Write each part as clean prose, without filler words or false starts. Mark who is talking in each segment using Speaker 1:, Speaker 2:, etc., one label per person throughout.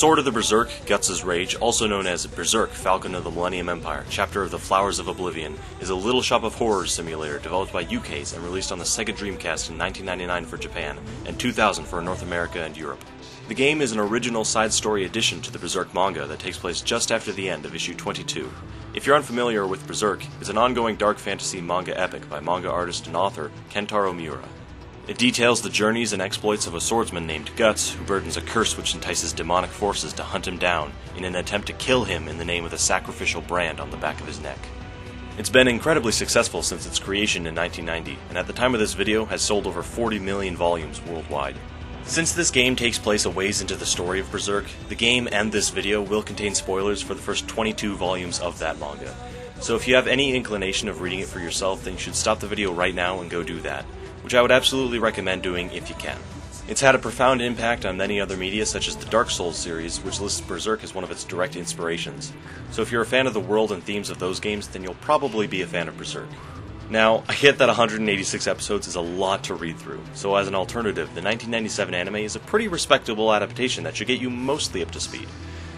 Speaker 1: Sword of the Berserk, Guts' Rage, also known as Berserk, Falcon of the Millennium Empire, Chapter of the Flowers of Oblivion, is a Little Shop of Horrors simulator developed by UK's and released on the Sega Dreamcast in 1999 for Japan, and 2000 for North America and Europe. The game is an original side-story addition to the Berserk manga that takes place just after the end of issue 22. If you're unfamiliar with Berserk, it's an ongoing dark fantasy manga epic by manga artist and author Kentaro Miura. It details the journeys and exploits of a swordsman named Guts, who burdens a curse which entices demonic forces to hunt him down in an attempt to kill him in the name of the sacrificial brand on the back of his neck. It's been incredibly successful since its creation in 1990, and at the time of this video has sold over 40 million volumes worldwide. Since this game takes place a ways into the story of Berserk, the game and this video will contain spoilers for the first 22 volumes of that manga. So if you have any inclination of reading it for yourself, then you should stop the video right now and go do that, which I would absolutely recommend doing if you can. It's had a profound impact on many other media, such as the Dark Souls series, which lists Berserk as one of its direct inspirations. So if you're a fan of the world and themes of those games, then you'll probably be a fan of Berserk. Now, I get that 186 episodes is a lot to read through, so as an alternative, the 1997 anime is a pretty respectable adaptation that should get you mostly up to speed.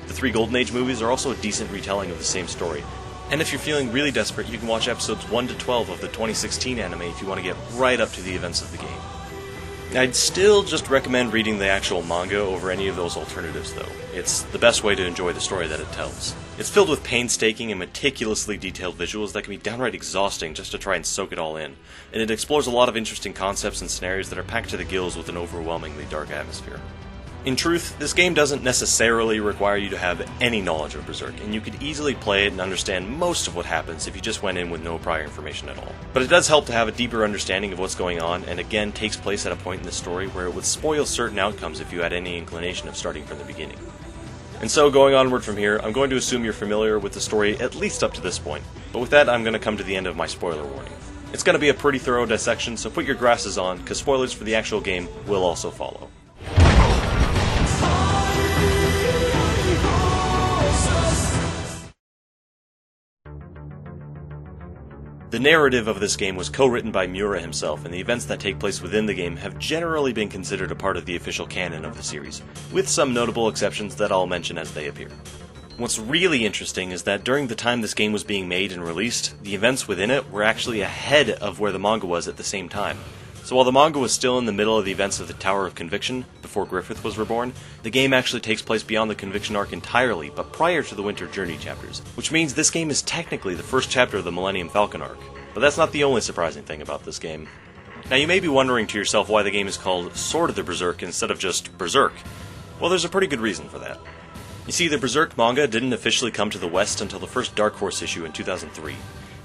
Speaker 1: The 3 Golden Age movies are also a decent retelling of the same story, and if you're feeling really desperate, you can watch episodes 1 to 12 of the 2016 anime if you want to get right up to the events of the game. I'd still just recommend reading the actual manga over any of those alternatives, though. It's the best way to enjoy the story that it tells. It's filled with painstaking and meticulously detailed visuals that can be downright exhausting just to try and soak it all in, and it explores a lot of interesting concepts and scenarios that are packed to the gills with an overwhelmingly dark atmosphere. In truth, this game doesn't necessarily require you to have any knowledge of Berserk, and you could easily play it and understand most of what happens if you just went in with no prior information at all. But it does help to have a deeper understanding of what's going on, and again takes place at a point in the story where it would spoil certain outcomes if you had any inclination of starting from the beginning. And so, going onward from here, I'm going to assume you're familiar with the story at least up to this point, but with that I'm going to come to the end of my spoiler warning. It's going to be a pretty thorough dissection, so put your glasses on, because spoilers for the actual game will also follow. The narrative of this game was co-written by Miura himself, and the events that take place within the game have generally been considered a part of the official canon of the series, with some notable exceptions that I'll mention as they appear. What's really interesting is that during the time this game was being made and released, the events within it were actually ahead of where the manga was at the same time. So while the manga was still in the middle of the events of the Tower of Conviction, before Griffith was reborn, the game actually takes place beyond the Conviction arc entirely, but prior to the Winter Journey chapters, which means this game is technically the first chapter of the Millennium Falcon arc. But that's not the only surprising thing about this game. Now you may be wondering to yourself why the game is called Sword of the Berserk instead of just Berserk. Well, there's a pretty good reason for that. You see, the Berserk manga didn't officially come to the West until the first Dark Horse issue in 2003.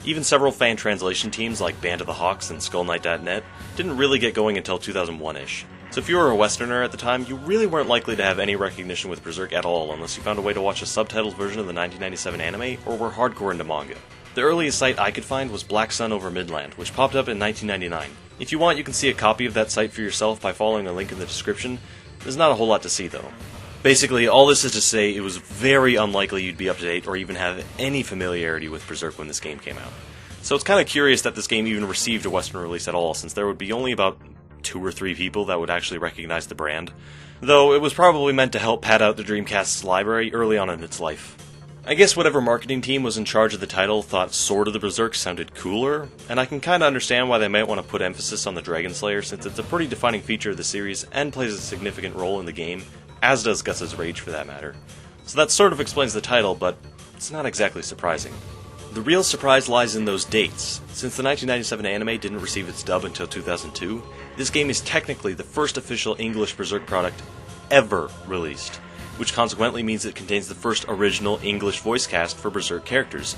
Speaker 1: Even several fan translation teams like Band of the Hawks and SkullKnight.net didn't really get going until 2001-ish. So if you were a Westerner at the time, you really weren't likely to have any recognition with Berserk at all unless you found a way to watch a subtitled version of the 1997 anime or were hardcore into manga. The earliest site I could find was Sun Over Midland, which popped up in 1999. If you want, you can see a copy of that site for yourself by following a link in the description. There's not a whole lot to see, though. Basically, all this is to say it was very unlikely you'd be up to date or even have any familiarity with Berserk when this game came out. So it's kind of curious that this game even received a Western release at all, since there would be only about 2 or 3 people that would actually recognize the brand. Though it was probably meant to help pad out the Dreamcast's library early on in its life. I guess whatever marketing team was in charge of the title thought Sword of the Berserk sounded cooler, and I can kinda understand why they might want to put emphasis on the Dragon Slayer since it's a pretty defining feature of the series and plays a significant role in the game, as does Guts' Rage for that matter. So that sort of explains the title, but it's not exactly surprising. The real surprise lies in those dates. Since the 1997 anime didn't receive its dub until 2002, this game is technically the first official English Berserk product ever released, which consequently means it contains the first original English voice cast for Berserk characters,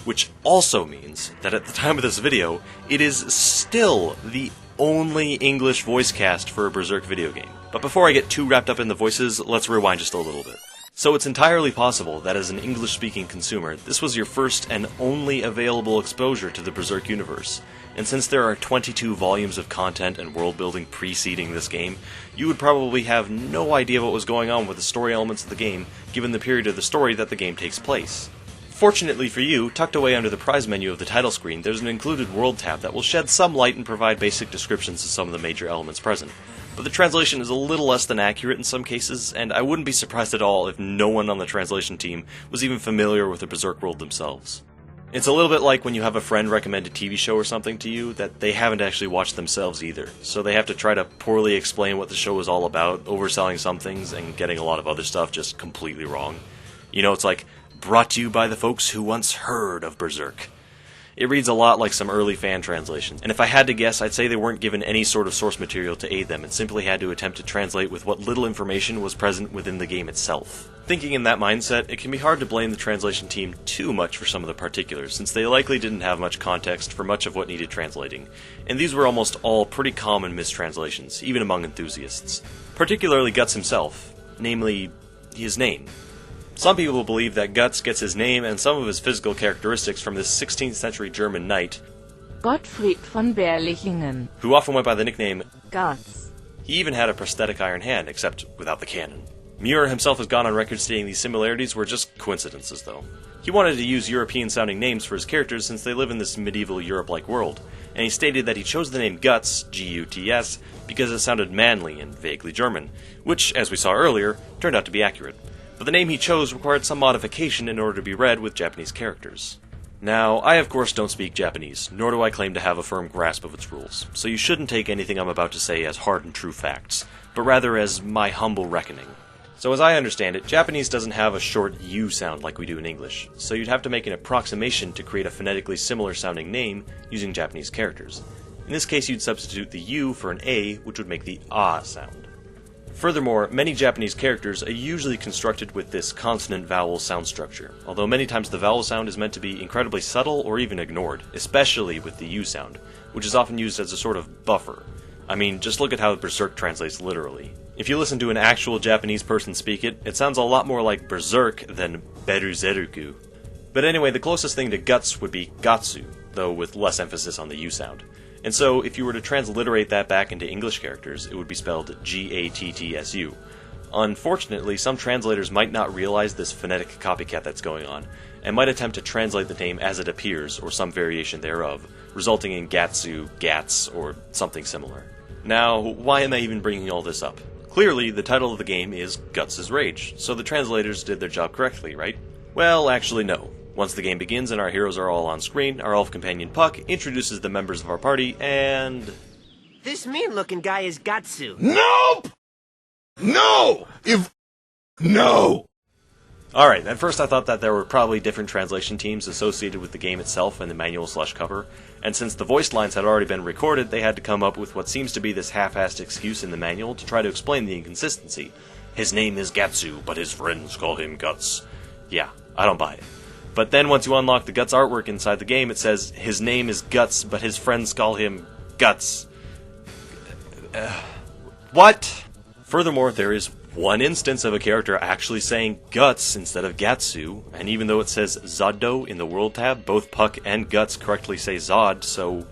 Speaker 1: which also means that at the time of this video, it is still the only English voice cast for a Berserk video game. But before I get too wrapped up in the voices, let's rewind just a little bit. So it's entirely possible that as an English-speaking consumer, this was your first and only available exposure to the Berserk universe. And since there are 22 volumes of content and world-building preceding this game, you would probably have no idea what was going on with the story elements of the game, given the period of the story that the game takes place. Fortunately for you, tucked away under the prize menu of the title screen, there's an included world tab that will shed some light and provide basic descriptions of some of the major elements present. but the translation is a little less than accurate in some cases, and I wouldn't be surprised at all if no one on the translation team was even familiar with the Berserk world themselves. It's a little bit like when you have a friend recommend a TV show or something to you that they haven't actually watched themselves either, so they have to try to poorly explain what the show is all about, overselling some things and getting a lot of other stuff just completely wrong. You know, it's like, brought to you by the folks who once heard of Berserk. It reads a lot like some early fan translations, and if I had to guess, I'd say they weren't given any sort of source material to aid them and simply had to attempt to translate with what little information was present within the game itself. Thinking in that mindset, it can be hard to blame the translation team too much for some of the particulars, since they likely didn't have much context for much of what needed translating, and these were almost all pretty common mistranslations, even among enthusiasts. Particularly Guts himself, namely, his name. Some people believe that Guts gets his name and some of his physical characteristics from this 16th century German knight,
Speaker 2: Gottfried von Berlichingen,
Speaker 1: who often went by the nickname
Speaker 2: Guts.
Speaker 1: He even had a prosthetic iron hand, except without the cannon. Miura himself has gone on record stating these similarities were just coincidences, though. He wanted to use European-sounding names for his characters since they live in this medieval Europe-like world, and he stated that he chose the name Guts, G-U-T-S, because it sounded manly and vaguely German, which, as we saw earlier, turned out to be accurate. But the name he chose required some modification in order to be read with Japanese characters. Now, I of course don't speak Japanese, nor do I claim to have a firm grasp of its rules, so you shouldn't take anything I'm about to say as hard and true facts, but rather as my humble reckoning. So as I understand it, Japanese doesn't have a short U sound like we do in English, so you'd have to make an approximation to create a phonetically similar sounding name using Japanese characters. In this case, you'd substitute the U for an A, which would make the ah sound. Furthermore, many Japanese characters are usually constructed with this consonant-vowel sound structure, although many times the vowel sound is meant to be incredibly subtle or even ignored, especially with the U sound, which is often used as a sort of buffer. I mean, just look at how Berserk translates literally. If you listen to an actual Japanese person speak it, it sounds a lot more like Berserk than Beruzeruku. But anyway, the closest thing to Guts would be Gatsu, though with less emphasis on the U sound. And so, if you were to transliterate that back into English characters, it would be spelled G-A-T-T-S-U. Unfortunately, some translators might not realize this phonetic copycat that's going on, and might attempt to translate the name as it appears, or some variation thereof, resulting in Gatsu, Gats, or something similar. Now, why am I even bringing all this up? Clearly, the title of the game is Guts' Rage, so the translators did their job correctly, right? Well, actually no. Once the game begins and our heroes are all on screen, our elf companion Puck introduces the members of our party, and...
Speaker 3: This mean-looking guy is Gatsu.
Speaker 4: Nope! No! No!
Speaker 1: Alright, at first I thought that there were probably different translation teams associated with the game itself and the manual/cover, and since the voice lines had already been recorded, they had to come up with what seems to be this half-assed excuse in the manual to try to explain the inconsistency. His name is Gatsu, but his friends call him Guts. Yeah, I don't buy it. But then once you unlock the Guts artwork inside the game, it says, his name is Guts, but his friends call him Guts. What? Furthermore, there is one instance of a character actually saying Guts instead of Gatsu, and even though it says Zoddo in the World tab, both Puck and Guts correctly say Zod, so...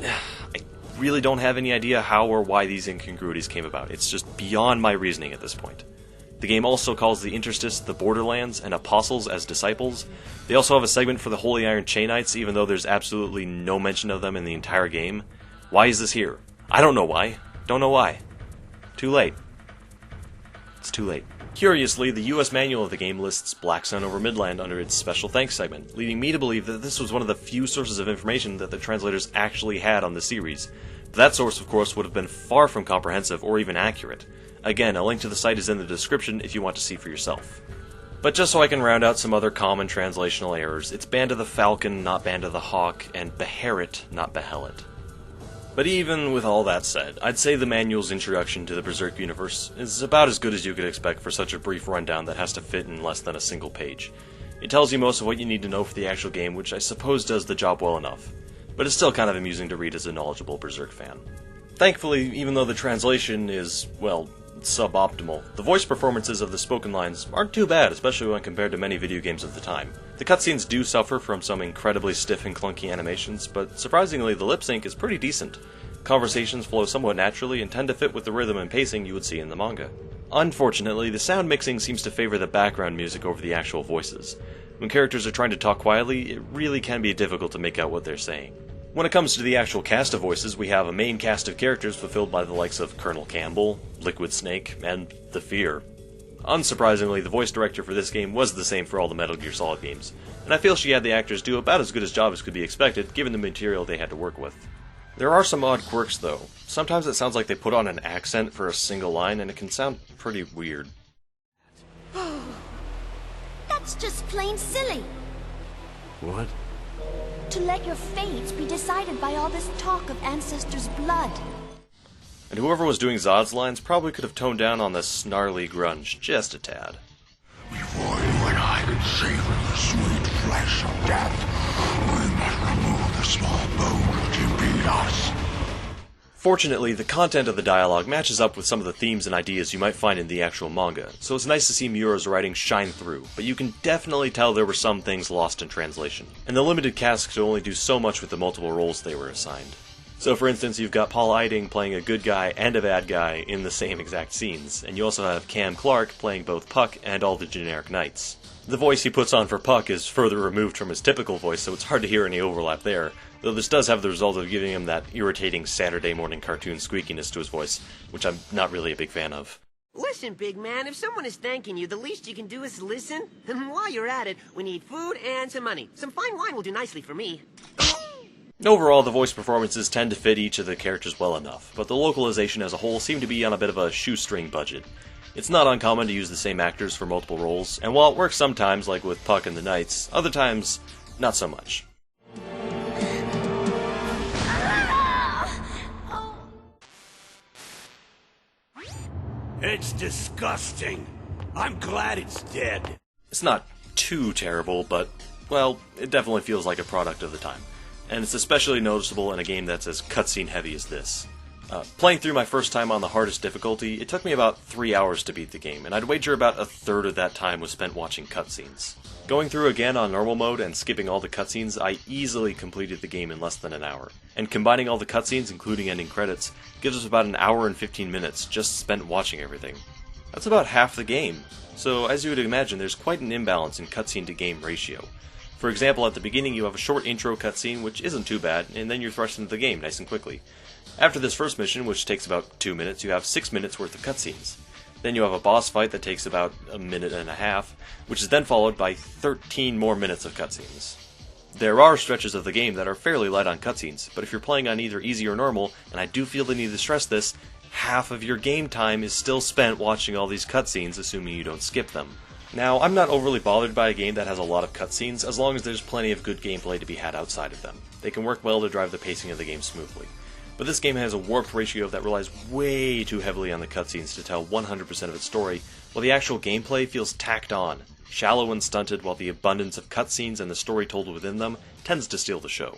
Speaker 1: I really don't have any idea how or why these incongruities came about. It's just beyond my reasoning at this point. The game also calls the Interstice the Borderlands and Apostles as disciples. They also have a segment for the Holy Iron Chain Knights, even though there's absolutely no mention of them in the entire game. Why is this here? I don't know why. Don't know why. Too late. It's too late. Curiously, the US manual of the game lists Black Sun Over Midland under its special thanks segment, leading me to believe that this was one of the few sources of information that the translators actually had on the series. But that source, of course, would have been far from comprehensive or even accurate. Again, a link to the site is in the description if you want to see for yourself. But just so I can round out some other common translational errors, it's Band of the Falcon, not Band of the Hawk, and Beherit, not Behelit. But even with all that said, I'd say the manual's introduction to the Berserk universe is about as good as you could expect for such a brief rundown that has to fit in less than a single page. It tells you most of what you need to know for the actual game, which I suppose does the job well enough. But it's still kind of amusing to read as a knowledgeable Berserk fan. Thankfully, even though the translation is, well, suboptimal, the voice performances of the spoken lines aren't too bad, especially when compared to many video games of the time. The cutscenes do suffer from some incredibly stiff and clunky animations, but surprisingly the lip sync is pretty decent. Conversations flow somewhat naturally and tend to fit with the rhythm and pacing you would see in the manga. Unfortunately, the sound mixing seems to favor the background music over the actual voices. When characters are trying to talk quietly, it really can be difficult to make out what they're saying. When it comes to the actual cast of voices, we have a main cast of characters fulfilled by the likes of Colonel Campbell, Liquid Snake, and The Fear. Unsurprisingly, the voice director for this game was the same for all the Metal Gear Solid games, and I feel she had the actors do about as good a job as could be expected given the material they had to work with. There are some odd quirks though. Sometimes it sounds like they put on an accent for a single line, and it can sound pretty weird.
Speaker 5: That's just plain silly.
Speaker 6: What?
Speaker 5: To let your fates be decided by all this talk of ancestors' blood.
Speaker 1: And whoever was doing Zod's lines probably could have toned down on the snarly grunge just a tad.
Speaker 4: Before you and I can savor the sweet flesh of death, we must remove the small bones which impede us.
Speaker 1: Fortunately, the content of the dialogue matches up with some of the themes and ideas you might find in the actual manga, so it's nice to see Miura's writing shine through, but you can definitely tell there were some things lost in translation. And the limited cast could only do so much with the multiple roles they were assigned. So for instance, you've got Paul Eiding playing a good guy and a bad guy in the same exact scenes, and you also have Cam Clark playing both Puck and all the generic knights. The voice he puts on for Puck is further removed from his typical voice, so it's hard to hear any overlap there, though this does have the result of giving him that irritating Saturday morning cartoon squeakiness to his voice, which I'm not really a big fan of.
Speaker 3: Listen, big man, if someone is thanking you, the least you can do is listen. And while you're at it, we need food and some money. Some fine wine will do nicely for me.
Speaker 1: Overall, the voice performances tend to fit each of the characters well enough, but the localization as a whole seemed to be on a bit of a shoestring budget. It's not uncommon to use the same actors for multiple roles, and while it works sometimes, like with Puck and the Knights, other times, not so much.
Speaker 6: It's disgusting. I'm glad it's dead.
Speaker 1: It's not too terrible, but, well, it definitely feels like a product of the time. And it's especially noticeable in a game that's as cutscene heavy as this. Playing through my first time on the hardest difficulty, it took me about 3 hours to beat the game, and I'd wager about a third of that time was spent watching cutscenes. Going through again on normal mode and skipping all the cutscenes, I easily completed the game in less than an hour. And combining all the cutscenes, including ending credits, gives us about an hour and 15 minutes just spent watching everything. That's about half the game. So, as you would imagine, there's quite an imbalance in cutscene to game ratio. For example, at the beginning you have a short intro cutscene, which isn't too bad, and then you're thrust into the game nice and quickly. After this first mission, which takes about 2 minutes, you have 6 minutes worth of cutscenes. Then you have a boss fight that takes about a minute and a half, which is then followed by 13 more minutes of cutscenes. There are stretches of the game that are fairly light on cutscenes, but if you're playing on either easy or normal, and I do feel the need to stress this, half of your game time is still spent watching all these cutscenes, assuming you don't skip them. Now, I'm not overly bothered by a game that has a lot of cutscenes, as long as there's plenty of good gameplay to be had outside of them. They can work well to drive the pacing of the game smoothly. But this game has a warped ratio that relies way too heavily on the cutscenes to tell 100% of its story, while the actual gameplay feels tacked on, shallow and stunted, while the abundance of cutscenes and the story told within them tends to steal the show.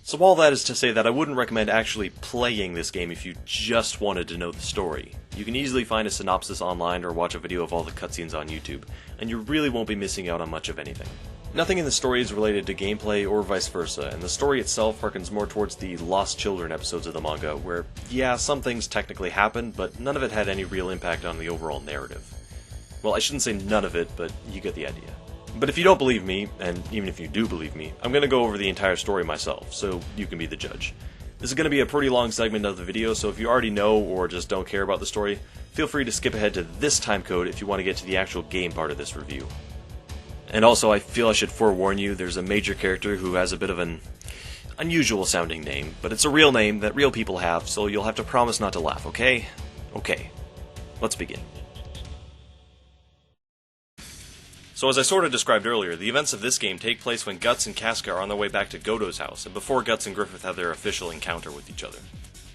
Speaker 1: So all that is to say that I wouldn't recommend actually playing this game if you just wanted to know the story. You can easily find a synopsis online or watch a video of all the cutscenes on YouTube, and you really won't be missing out on much of anything. Nothing in the story is related to gameplay or vice versa, and the story itself harkens more towards the Lost Children episodes of the manga, where, yeah, some things technically happened, but none of it had any real impact on the overall narrative. Well, I shouldn't say none of it, but you get the idea. But if you don't believe me, and even if you do believe me, I'm going to go over the entire story myself, so you can be the judge. This is going to be a pretty long segment of the video, so if you already know or just don't care about the story, feel free to skip ahead to this timecode if you want to get to the actual game part of this review. And also, I feel I should forewarn you, there's a major character who has a bit of an unusual sounding name, but it's a real name that real people have, so you'll have to promise not to laugh, okay? Okay. Let's begin. So as I sort of described earlier, the events of this game take place when Guts and Casca are on their way back to Goto's house, and before Guts and Griffith have their official encounter with each other.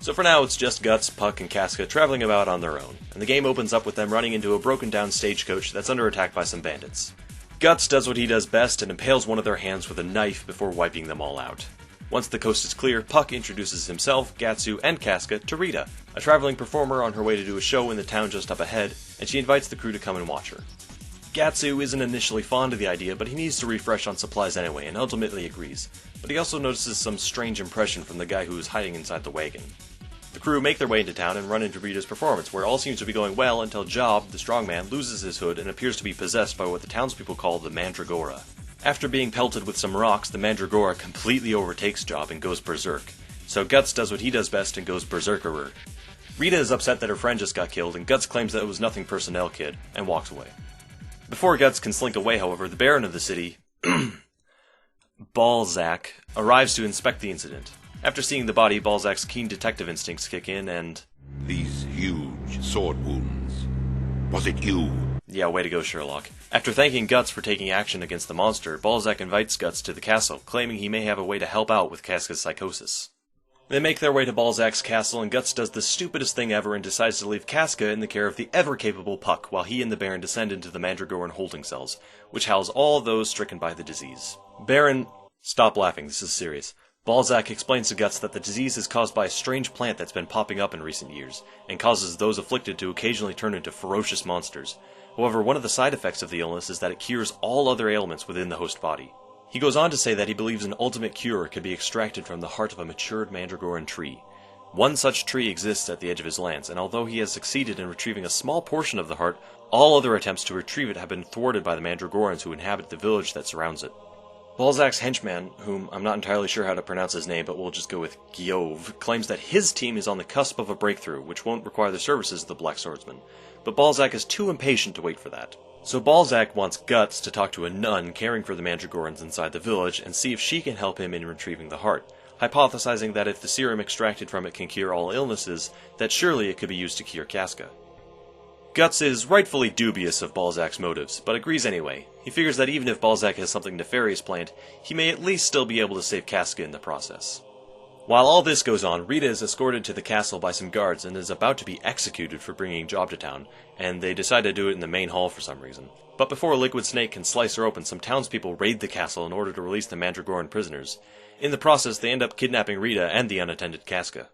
Speaker 1: So for now, it's just Guts, Puck, and Casca traveling about on their own, and the game opens up with them running into a broken down stagecoach that's under attack by some bandits. Guts does what he does best and impales one of their hands with a knife before wiping them all out. Once the coast is clear, Puck introduces himself, Gatsu, and Casca to Rita, a traveling performer on her way to do a show in the town just up ahead, and she invites the crew to come and watch her. Gatsu isn't initially fond of the idea, but he needs to refresh on supplies anyway, and ultimately agrees. But he also notices some strange impression from the guy who is hiding inside the wagon. The crew make their way into town and run into Rita's performance, where all seems to be going well until Job, the strongman, loses his hood and appears to be possessed by what the townspeople call the Mandragora. After being pelted with some rocks, the Mandragora completely overtakes Job and goes berserk. So Guts does what he does best and goes berserkerer. Rita is upset that her friend just got killed, and Guts claims that it was nothing personnel, kid, and walks away. Before Guts can slink away, however, the Baron of the city, Balzac, arrives to inspect the incident. After seeing the body, Balzac's keen detective instincts kick in, and...
Speaker 4: These huge sword wounds. Was it you?
Speaker 1: Yeah, way to go, Sherlock. After thanking Guts for taking action against the monster, Balzac invites Guts to the castle, claiming he may have a way to help out with Casca's psychosis. They make their way to Balzac's castle, and Guts does the stupidest thing ever and decides to leave Casca in the care of the ever-capable Puck, while he and the Baron descend into the Mandragoran holding cells, which house all those stricken by the disease. Baron... Stop laughing, this is serious. Balzac explains to Guts that the disease is caused by a strange plant that's been popping up in recent years, and causes those afflicted to occasionally turn into ferocious monsters. However, one of the side effects of the illness is that it cures all other ailments within the host body. He goes on to say that he believes an ultimate cure could be extracted from the heart of a matured Mandragoran tree. One such tree exists at the edge of his lands, and although he has succeeded in retrieving a small portion of the heart, all other attempts to retrieve it have been thwarted by the Mandragorans who inhabit the village that surrounds it. Balzac's henchman, whom I'm not entirely sure how to pronounce his name, but we'll just go with Guillaume, claims that his team is on the cusp of a breakthrough, which won't require the services of the Black Swordsman. But Balzac is too impatient to wait for that. So Balzac wants Guts to talk to a nun caring for the Mandragorans inside the village and see if she can help him in retrieving the heart, hypothesizing that if the serum extracted from it can cure all illnesses, that surely it could be used to cure Casca. Guts is rightfully dubious of Balzac's motives, but agrees anyway. He figures that even if Balzac has something nefarious planned, he may at least still be able to save Casca in the process. While all this goes on, Rita is escorted to the castle by some guards and is about to be executed for bringing Job to town, and they decide to do it in the main hall for some reason. But before a liquid snake can slice her open, some townspeople raid the castle in order to release the Mandragoran prisoners. In the process, they end up kidnapping Rita and the unattended Casca.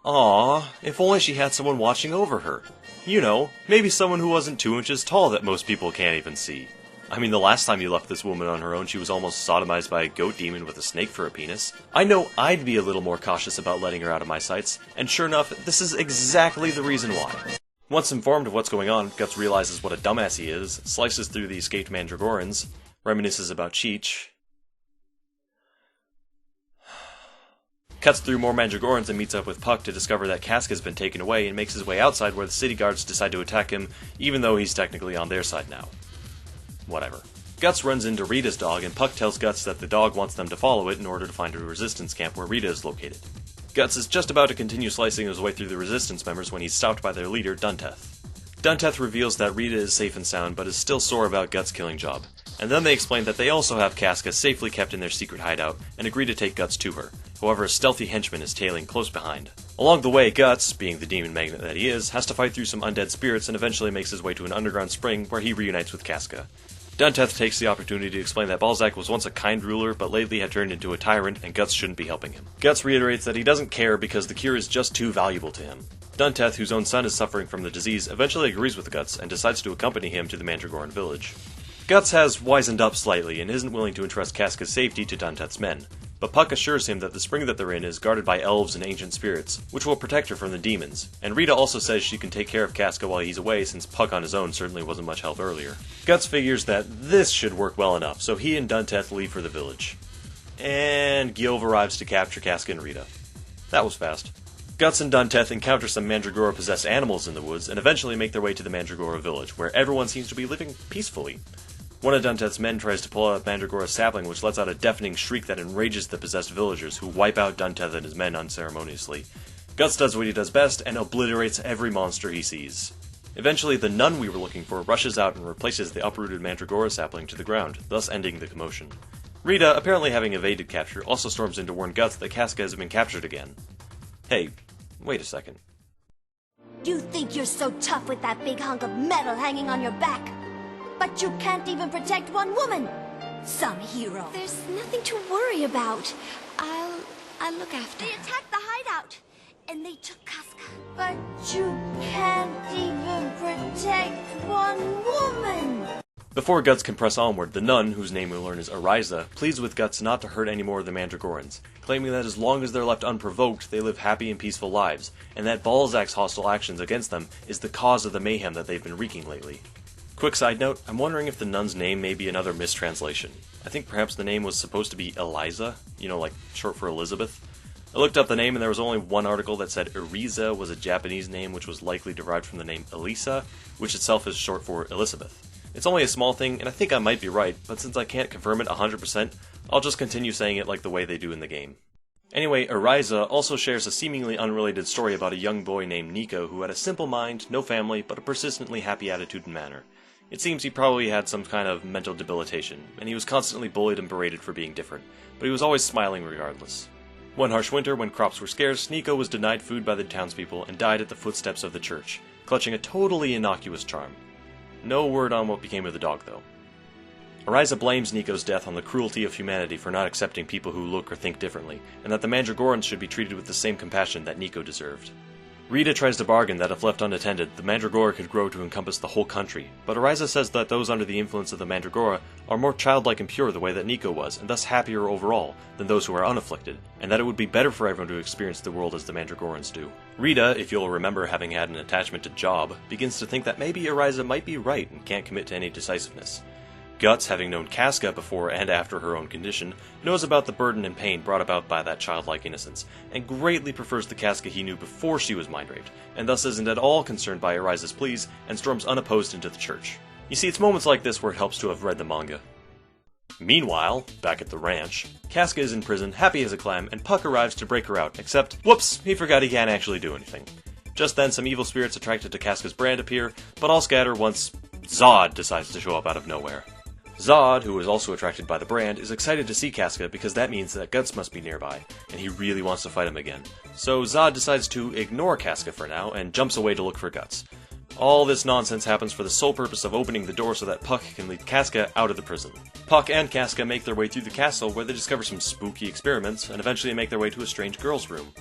Speaker 1: Aww, if only she had someone watching over her. You know, maybe someone who wasn't 2 inches tall that most people can't even see. I mean, the last time you left this woman on her own, she was almost sodomized by a goat demon with a snake for a penis. I know I'd be a little more cautious about letting her out of my sights, and sure enough, this is exactly the reason why. Once informed of what's going on, Guts realizes what a dumbass he is, slices through the escaped Mandragorans, reminisces about Cheech, cuts through more Mandragorans and meets up with Puck to discover that Casca's been taken away, and makes his way outside where the city guards decide to attack him, even though he's technically on their side now. Whatever. Guts runs into Rita's dog, and Puck tells Guts that the dog wants them to follow it in order to find a resistance camp where Rita is located. Guts is just about to continue slicing his way through the resistance members when he's stopped by their leader, Dunteth. Dunteth reveals that Rita is safe and sound, but is still sore about Guts' killing Job. And then they explain that they also have Casca safely kept in their secret hideout, and agree to take Guts to her. However, a stealthy henchman is tailing close behind. Along the way, Guts, being the demon magnet that he is, has to fight through some undead spirits and eventually makes his way to an underground spring where he reunites with Casca. Dunteth takes the opportunity to explain that Balzac was once a kind ruler, but lately had turned into a tyrant, and Guts shouldn't be helping him. Guts reiterates that he doesn't care because the cure is just too valuable to him. Dunteth, whose own son is suffering from the disease, eventually agrees with Guts and decides to accompany him to the Mandragoran village. Guts has wizened up slightly and isn't willing to entrust Casca's safety to Dunteth's men, but Puck assures him that the spring that they're in is guarded by elves and ancient spirits, which will protect her from the demons, and Rita also says she can take care of Casca while he's away since Puck on his own certainly wasn't much help earlier. Guts figures that this should work well enough, so he and Dunteth leave for the village. And Guillaume arrives to capture Casca and Rita. That was fast. Guts and Dunteth encounter some Mandragora-possessed animals in the woods and eventually make their way to the Mandragora village, where everyone seems to be living peacefully. One of Dunteth's men tries to pull out Mandragora's sapling, which lets out a deafening shriek that enrages the possessed villagers, who wipe out Dunteth and his men unceremoniously. Guts does what he does best and obliterates every monster he sees. Eventually, the nun we were looking for rushes out and replaces the uprooted Mandragora sapling to the ground, thus ending the commotion. Rita, apparently having evaded capture, also storms in to warn Guts that Casca has been captured again. Hey, wait a second.
Speaker 5: You think you're so tough with that big hunk of metal hanging on your back, but you can't even protect one woman. Some hero. There's nothing to worry about. I'll look after her. They attacked the hideout, and they took Casca. But you can't even protect one woman.
Speaker 1: Before Guts can press onward, the nun, whose name we learn is Ariza, pleads with Guts not to hurt any more of the Mandragorans, claiming that as long as they're left unprovoked, they live happy and peaceful lives, and that Balzac's hostile actions against them is the cause of the mayhem that they've been wreaking lately. Quick side note, I'm wondering if the nun's name may be another mistranslation. I think perhaps the name was supposed to be Eliza, like short for Elizabeth. I looked up the name and there was only one article that said Eriza was a Japanese name which was likely derived from the name Elisa, which itself is short for Elizabeth. It's only a small thing, and I think I might be right, but since I can't confirm it 100%, I'll just continue saying it like the way they do in the game. Anyway, Eriza also shares a seemingly unrelated story about a young boy named Nico who had a simple mind, no family, but a persistently happy attitude and manner. It seems he probably had some kind of mental debilitation, and he was constantly bullied and berated for being different, but he was always smiling regardless. One harsh winter, when crops were scarce, Nico was denied food by the townspeople and died at the footsteps of the church, clutching a totally innocuous charm. No word on what became of the dog, though. Eriza blames Nico's death on the cruelty of humanity for not accepting people who look or think differently, and that the Mandragorans should be treated with the same compassion that Nico deserved. Rita tries to bargain that if left unattended, the Mandragora could grow to encompass the whole country, but Eriza says that those under the influence of the Mandragora are more childlike and pure the way that Nico was, and thus happier overall than those who are unafflicted, and that it would be better for everyone to experience the world as the Mandragorans do. Rita, if you'll remember having had an attachment to Job, begins to think that maybe Eriza might be right and can't commit to any decisiveness. Guts, having known Casca before and after her own condition, knows about the burden and pain brought about by that childlike innocence, and greatly prefers the Casca he knew before she was mind-raped, and thus isn't at all concerned by Eriza's pleas, and storms unopposed into the church. You see, it's moments like this where it helps to have read the manga. Meanwhile, back at the ranch, Casca is in prison, happy as a clam, and Puck arrives to break her out, except, whoops, he forgot he can't actually do anything. Just then, some evil spirits attracted to Casca's brand appear, but all scatter once Zod decides to show up out of nowhere. Zod, who is also attracted by the brand, is excited to see Casca because that means that Guts must be nearby, and he really wants to fight him again. So Zod decides to ignore Casca for now, and jumps away to look for Guts. All this nonsense happens for the sole purpose of opening the door so that Puck can lead Casca out of the prison. Puck and Casca make their way through the castle where they discover some spooky experiments, and eventually make their way to a strange girl's room.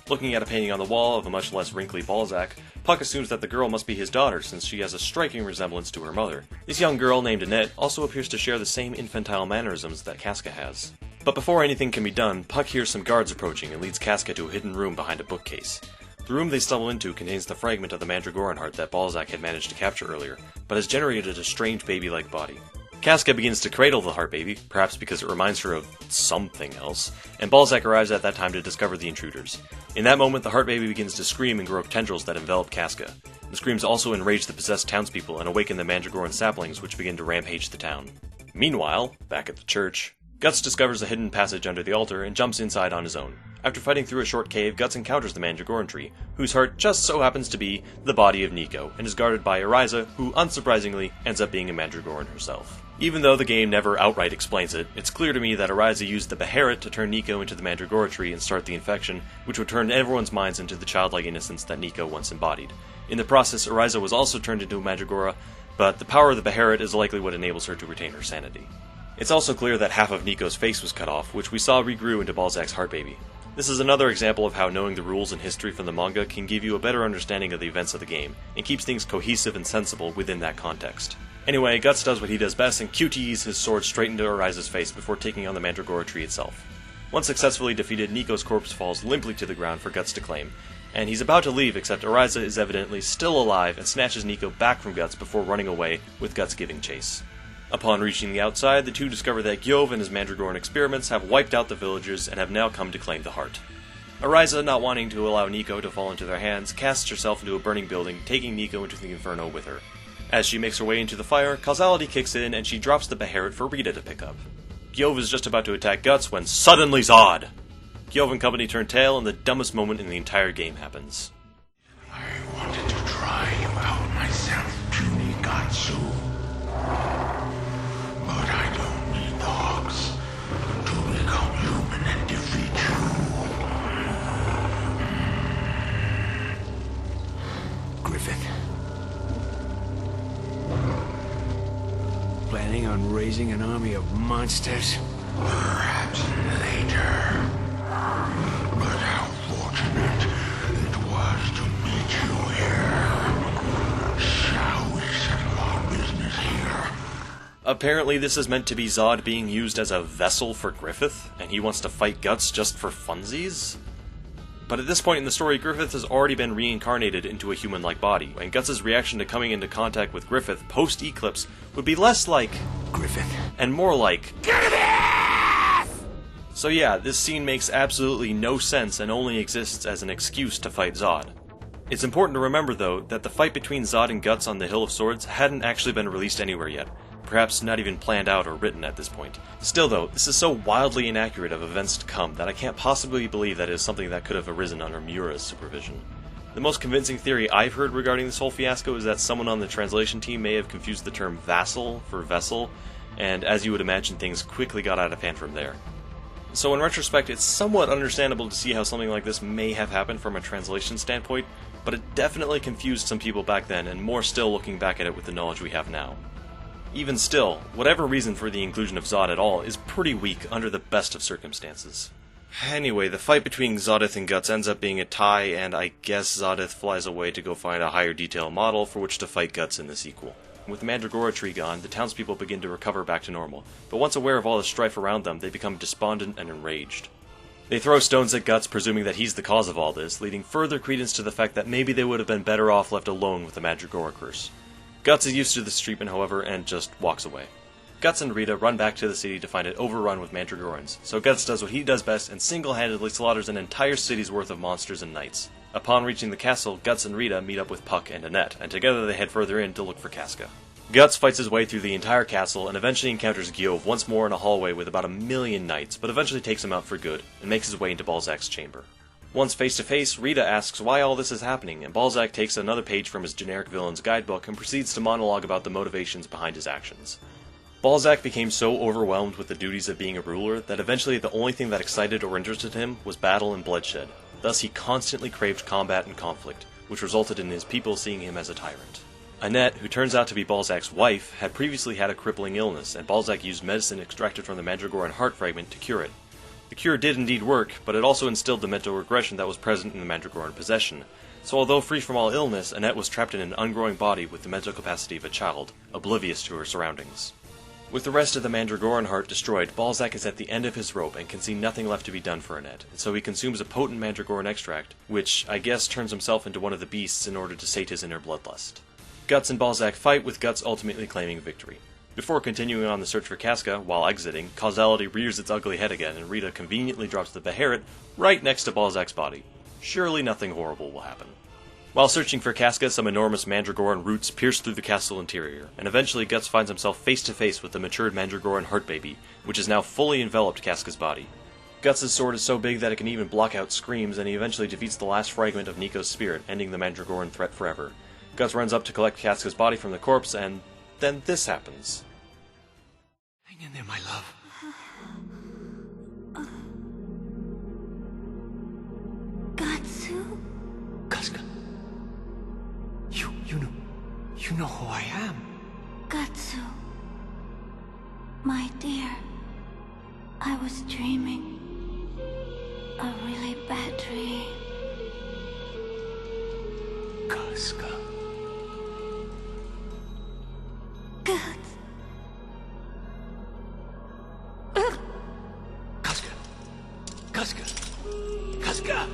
Speaker 1: Looking at a painting on the wall of a much less wrinkly Balzac, Puck assumes that the girl must be his daughter since she has a striking resemblance to her mother. This young girl named Annette also appears to share the same infantile mannerisms that Casca has. But before anything can be done, Puck hears some guards approaching and leads Casca to a hidden room behind a bookcase. The room they stumble into contains the fragment of the Mandragoran heart that Balzac had managed to capture earlier, but has generated a strange baby-like body. Casca begins to cradle the heart baby, perhaps because it reminds her of something else, and Balzac arrives at that time to discover the intruders. In that moment, the heart baby begins to scream and grow tendrils that envelop Casca. The screams also enrage the possessed townspeople and awaken the Mandragoran saplings, which begin to rampage the town. Meanwhile, back at the church, Guts discovers a hidden passage under the altar and jumps inside on his own. After fighting through a short cave, Guts encounters the Mandragoran tree, whose heart just so happens to be the body of Nico, and is guarded by Eriza, who, unsurprisingly, ends up being a Mandragoran herself. Even though the game never outright explains it, it's clear to me that Eriza used the Beherit to turn Nico into the Mandragora tree and start the infection, which would turn everyone's minds into the childlike innocence that Nico once embodied. In the process, Eriza was also turned into a Mandragora, but the power of the Beherit is likely what enables her to retain her sanity. It's also clear that half of Nico's face was cut off, which we saw regrew into Balzac's heart baby. This is another example of how knowing the rules and history from the manga can give you a better understanding of the events of the game, and keeps things cohesive and sensible within that context. Anyway, Guts does what he does best and QTEs his sword straight into Eriza's face before taking on the Mandragora tree itself. Once successfully defeated, Nico's corpse falls limply to the ground for Guts to claim, and he's about to leave except Eriza is evidently still alive and snatches Nico back from Guts before running away, with Guts giving chase. Upon reaching the outside, the two discover that Gyov and his Mandragoran experiments have wiped out the villagers and have now come to claim the heart. Eriza, not wanting to allow Nico to fall into their hands, casts herself into a burning building, taking Nico into the inferno with her. As she makes her way into the fire, causality kicks in and she drops the Beherit for Rita to pick up. Gyov is just about to attack Guts when suddenly Zod! Gyov and company turn tail and the dumbest moment in the entire game happens.
Speaker 4: I wanted to try you out myself, Tunigatsu. But I don't need the Hawks to become human and defeat you.
Speaker 6: Griffith. Planning on raising an army of monsters?
Speaker 4: Perhaps later. But how fortunate it was to meet you here. Shall we settle our business here?
Speaker 1: Apparently this is meant to be Zod being used as a vessel for Griffith, and he wants to fight Guts just for funsies? But at this point in the story, Griffith has already been reincarnated into a human-like body, and Guts' reaction to coming into contact with Griffith post-Eclipse would be less like
Speaker 6: Griffith.
Speaker 1: and more like Griffith! So yeah, this scene makes absolutely no sense and only exists as an excuse to fight Zod. It's important to remember, though, that the fight between Zod and Guts on the Hill of Swords hadn't actually been released anywhere yet, perhaps not even planned out or written at this point. Still though, this is so wildly inaccurate of events to come that I can't possibly believe that it is something that could have arisen under Miura's supervision. The most convincing theory I've heard regarding this whole fiasco is that someone on the translation team may have confused the term vassal for vessel, and as you would imagine, things quickly got out of hand from there. So in retrospect, it's somewhat understandable to see how something like this may have happened from a translation standpoint, but it definitely confused some people back then, and more still looking back at it with the knowledge we have now. Even still, whatever reason for the inclusion of Zod at all is pretty weak under the best of circumstances. Anyway, the fight between Zodith and Guts ends up being a tie, and I guess Zodith flies away to go find a higher detail model for which to fight Guts in the sequel. With the Mandragora tree gone, the townspeople begin to recover back to normal, but once aware of all the strife around them, they become despondent and enraged. They throw stones at Guts, presuming that he's the cause of all this, leading further credence to the fact that maybe they would have been better off left alone with the Mandragora curse. Guts is used to this treatment, however, and just walks away. Guts and Rita run back to the city to find it overrun with Mandragorans, so Guts does what he does best and single-handedly slaughters an entire city's worth of monsters and knights. Upon reaching the castle, Guts and Rita meet up with Puck and Annette, and together they head further in to look for Casca. Guts fights his way through the entire castle and eventually encounters Gyov once more in a hallway with about 1 million knights, but eventually takes him out for good, and makes his way into Balzac's chamber. Once face to face, Rita asks why all this is happening, and Balzac takes another page from his generic villain's guidebook and proceeds to monologue about the motivations behind his actions. Balzac became so overwhelmed with the duties of being a ruler that eventually the only thing that excited or interested him was battle and bloodshed. Thus he constantly craved combat and conflict, which resulted in his people seeing him as a tyrant. Annette, who turns out to be Balzac's wife, had previously had a crippling illness, and Balzac used medicine extracted from the Mandragoran heart fragment to cure it. The cure did indeed work, but it also instilled the mental regression that was present in the Mandragoran possession. So although free from all illness, Annette was trapped in an ungrowing body with the mental capacity of a child, oblivious to her surroundings. With the rest of the Mandragoran heart destroyed, Balzac is at the end of his rope and can see nothing left to be done for Annette, and so he consumes a potent Mandragoran extract, which, I guess, turns himself into one of the beasts in order to sate his inner bloodlust. Guts and Balzac fight, with Guts ultimately claiming victory. Before continuing on the search for Casca, while exiting, causality rears its ugly head again, and Rita conveniently drops the Beherit right next to Balzac's body. Surely nothing horrible will happen. While searching for Casca, some enormous Mandragoran roots pierce through the castle interior, and eventually Guts finds himself face to face with the matured Mandragoran heart baby, which has now fully enveloped Casca's body. Guts' sword is so big that it can even block out screams, and he eventually defeats the last fragment of Nico's spirit, ending the Mandragoran threat forever. Guts runs up to collect Casca's body from the corpse, and then this happens.
Speaker 6: Hang in there, my love.
Speaker 5: Gatsu?
Speaker 6: Casca. You know who I am.
Speaker 5: Gatsu. My dear, I was dreaming. A really bad dream.
Speaker 6: Casca.
Speaker 5: Guts.
Speaker 6: Casca. Casca. Casca.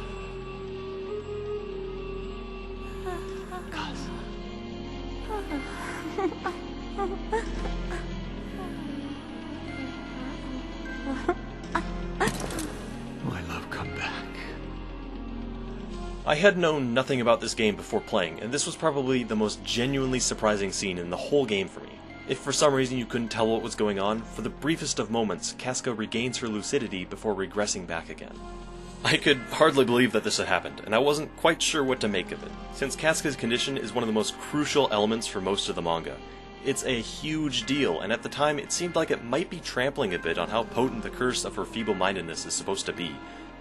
Speaker 6: My love, come back.
Speaker 1: I had known nothing about this game before playing, and this was probably the most genuinely surprising scene in the whole game for me. If for some reason you couldn't tell what was going on, for the briefest of moments, Casca regains her lucidity before regressing back again. I could hardly believe that this had happened, and I wasn't quite sure what to make of it, since Casca's condition is one of the most crucial elements for most of the manga. It's a huge deal, and at the time it seemed like it might be trampling a bit on how potent the curse of her feeble-mindedness is supposed to be.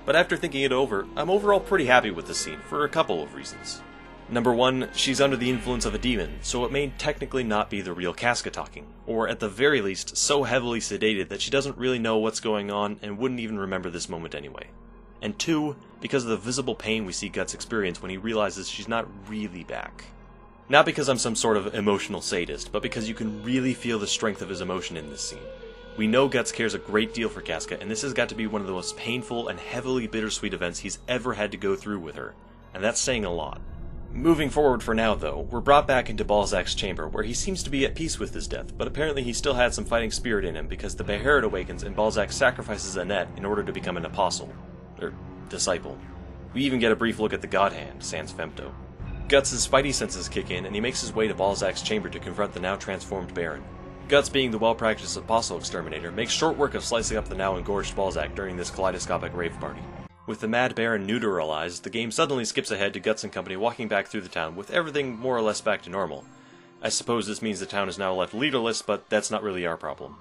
Speaker 1: But after thinking it over, I'm overall pretty happy with this scene, for a couple of reasons. Number one, she's under the influence of a demon, so it may technically not be the real Casca talking, or at the very least, so heavily sedated that she doesn't really know what's going on and wouldn't even remember this moment anyway. And two, because of the visible pain we see Guts experience when he realizes she's not really back. Not because I'm some sort of emotional sadist, but because you can really feel the strength of his emotion in this scene. We know Guts cares a great deal for Casca, and this has got to be one of the most painful and heavily bittersweet events he's ever had to go through with her, and that's saying a lot. Moving forward for now, though, we're brought back into Balzac's chamber, where he seems to be at peace with his death, but apparently he still had some fighting spirit in him because the Beherit awakens and Balzac sacrifices Annette in order to become an apostle. Disciple. We even get a brief look at the God Hand, sans Femto. Guts' spidey senses kick in, and he makes his way to Balzac's chamber to confront the now transformed Baron. Guts, being the well-practiced apostle exterminator, makes short work of slicing up the now engorged Balzac during this kaleidoscopic rave party. With the Mad Baron neutralized, the game suddenly skips ahead to Guts and company walking back through the town with everything more or less back to normal. I suppose this means the town is now left leaderless, but that's not really our problem.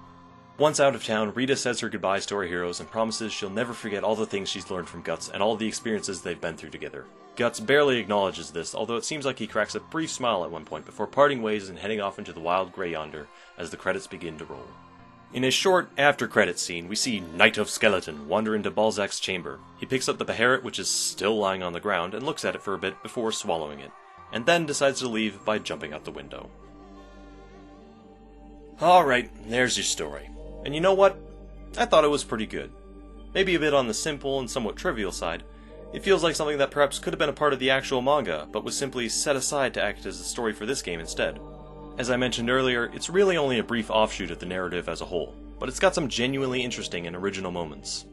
Speaker 1: Once out of town, Rita says her goodbyes to our heroes and promises she'll never forget all the things she's learned from Guts and all the experiences they've been through together. Guts barely acknowledges this, although it seems like he cracks a brief smile at one point before parting ways and heading off into the wild grey yonder as the credits begin to roll. In a short after-credits scene, we see Knight of Skeleton wander into Balzac's chamber. He picks up the Beherit, which is still lying on the ground, and looks at it for a bit before swallowing it, and then decides to leave by jumping out the window. Alright, there's your story. And you know what? I thought it was pretty good. Maybe a bit on the simple and somewhat trivial side. It feels like something that perhaps could have been a part of the actual manga, but was simply set aside to act as a story for this game instead. As I mentioned earlier, it's really only a brief offshoot of the narrative as a whole, but it's got some genuinely interesting and original moments.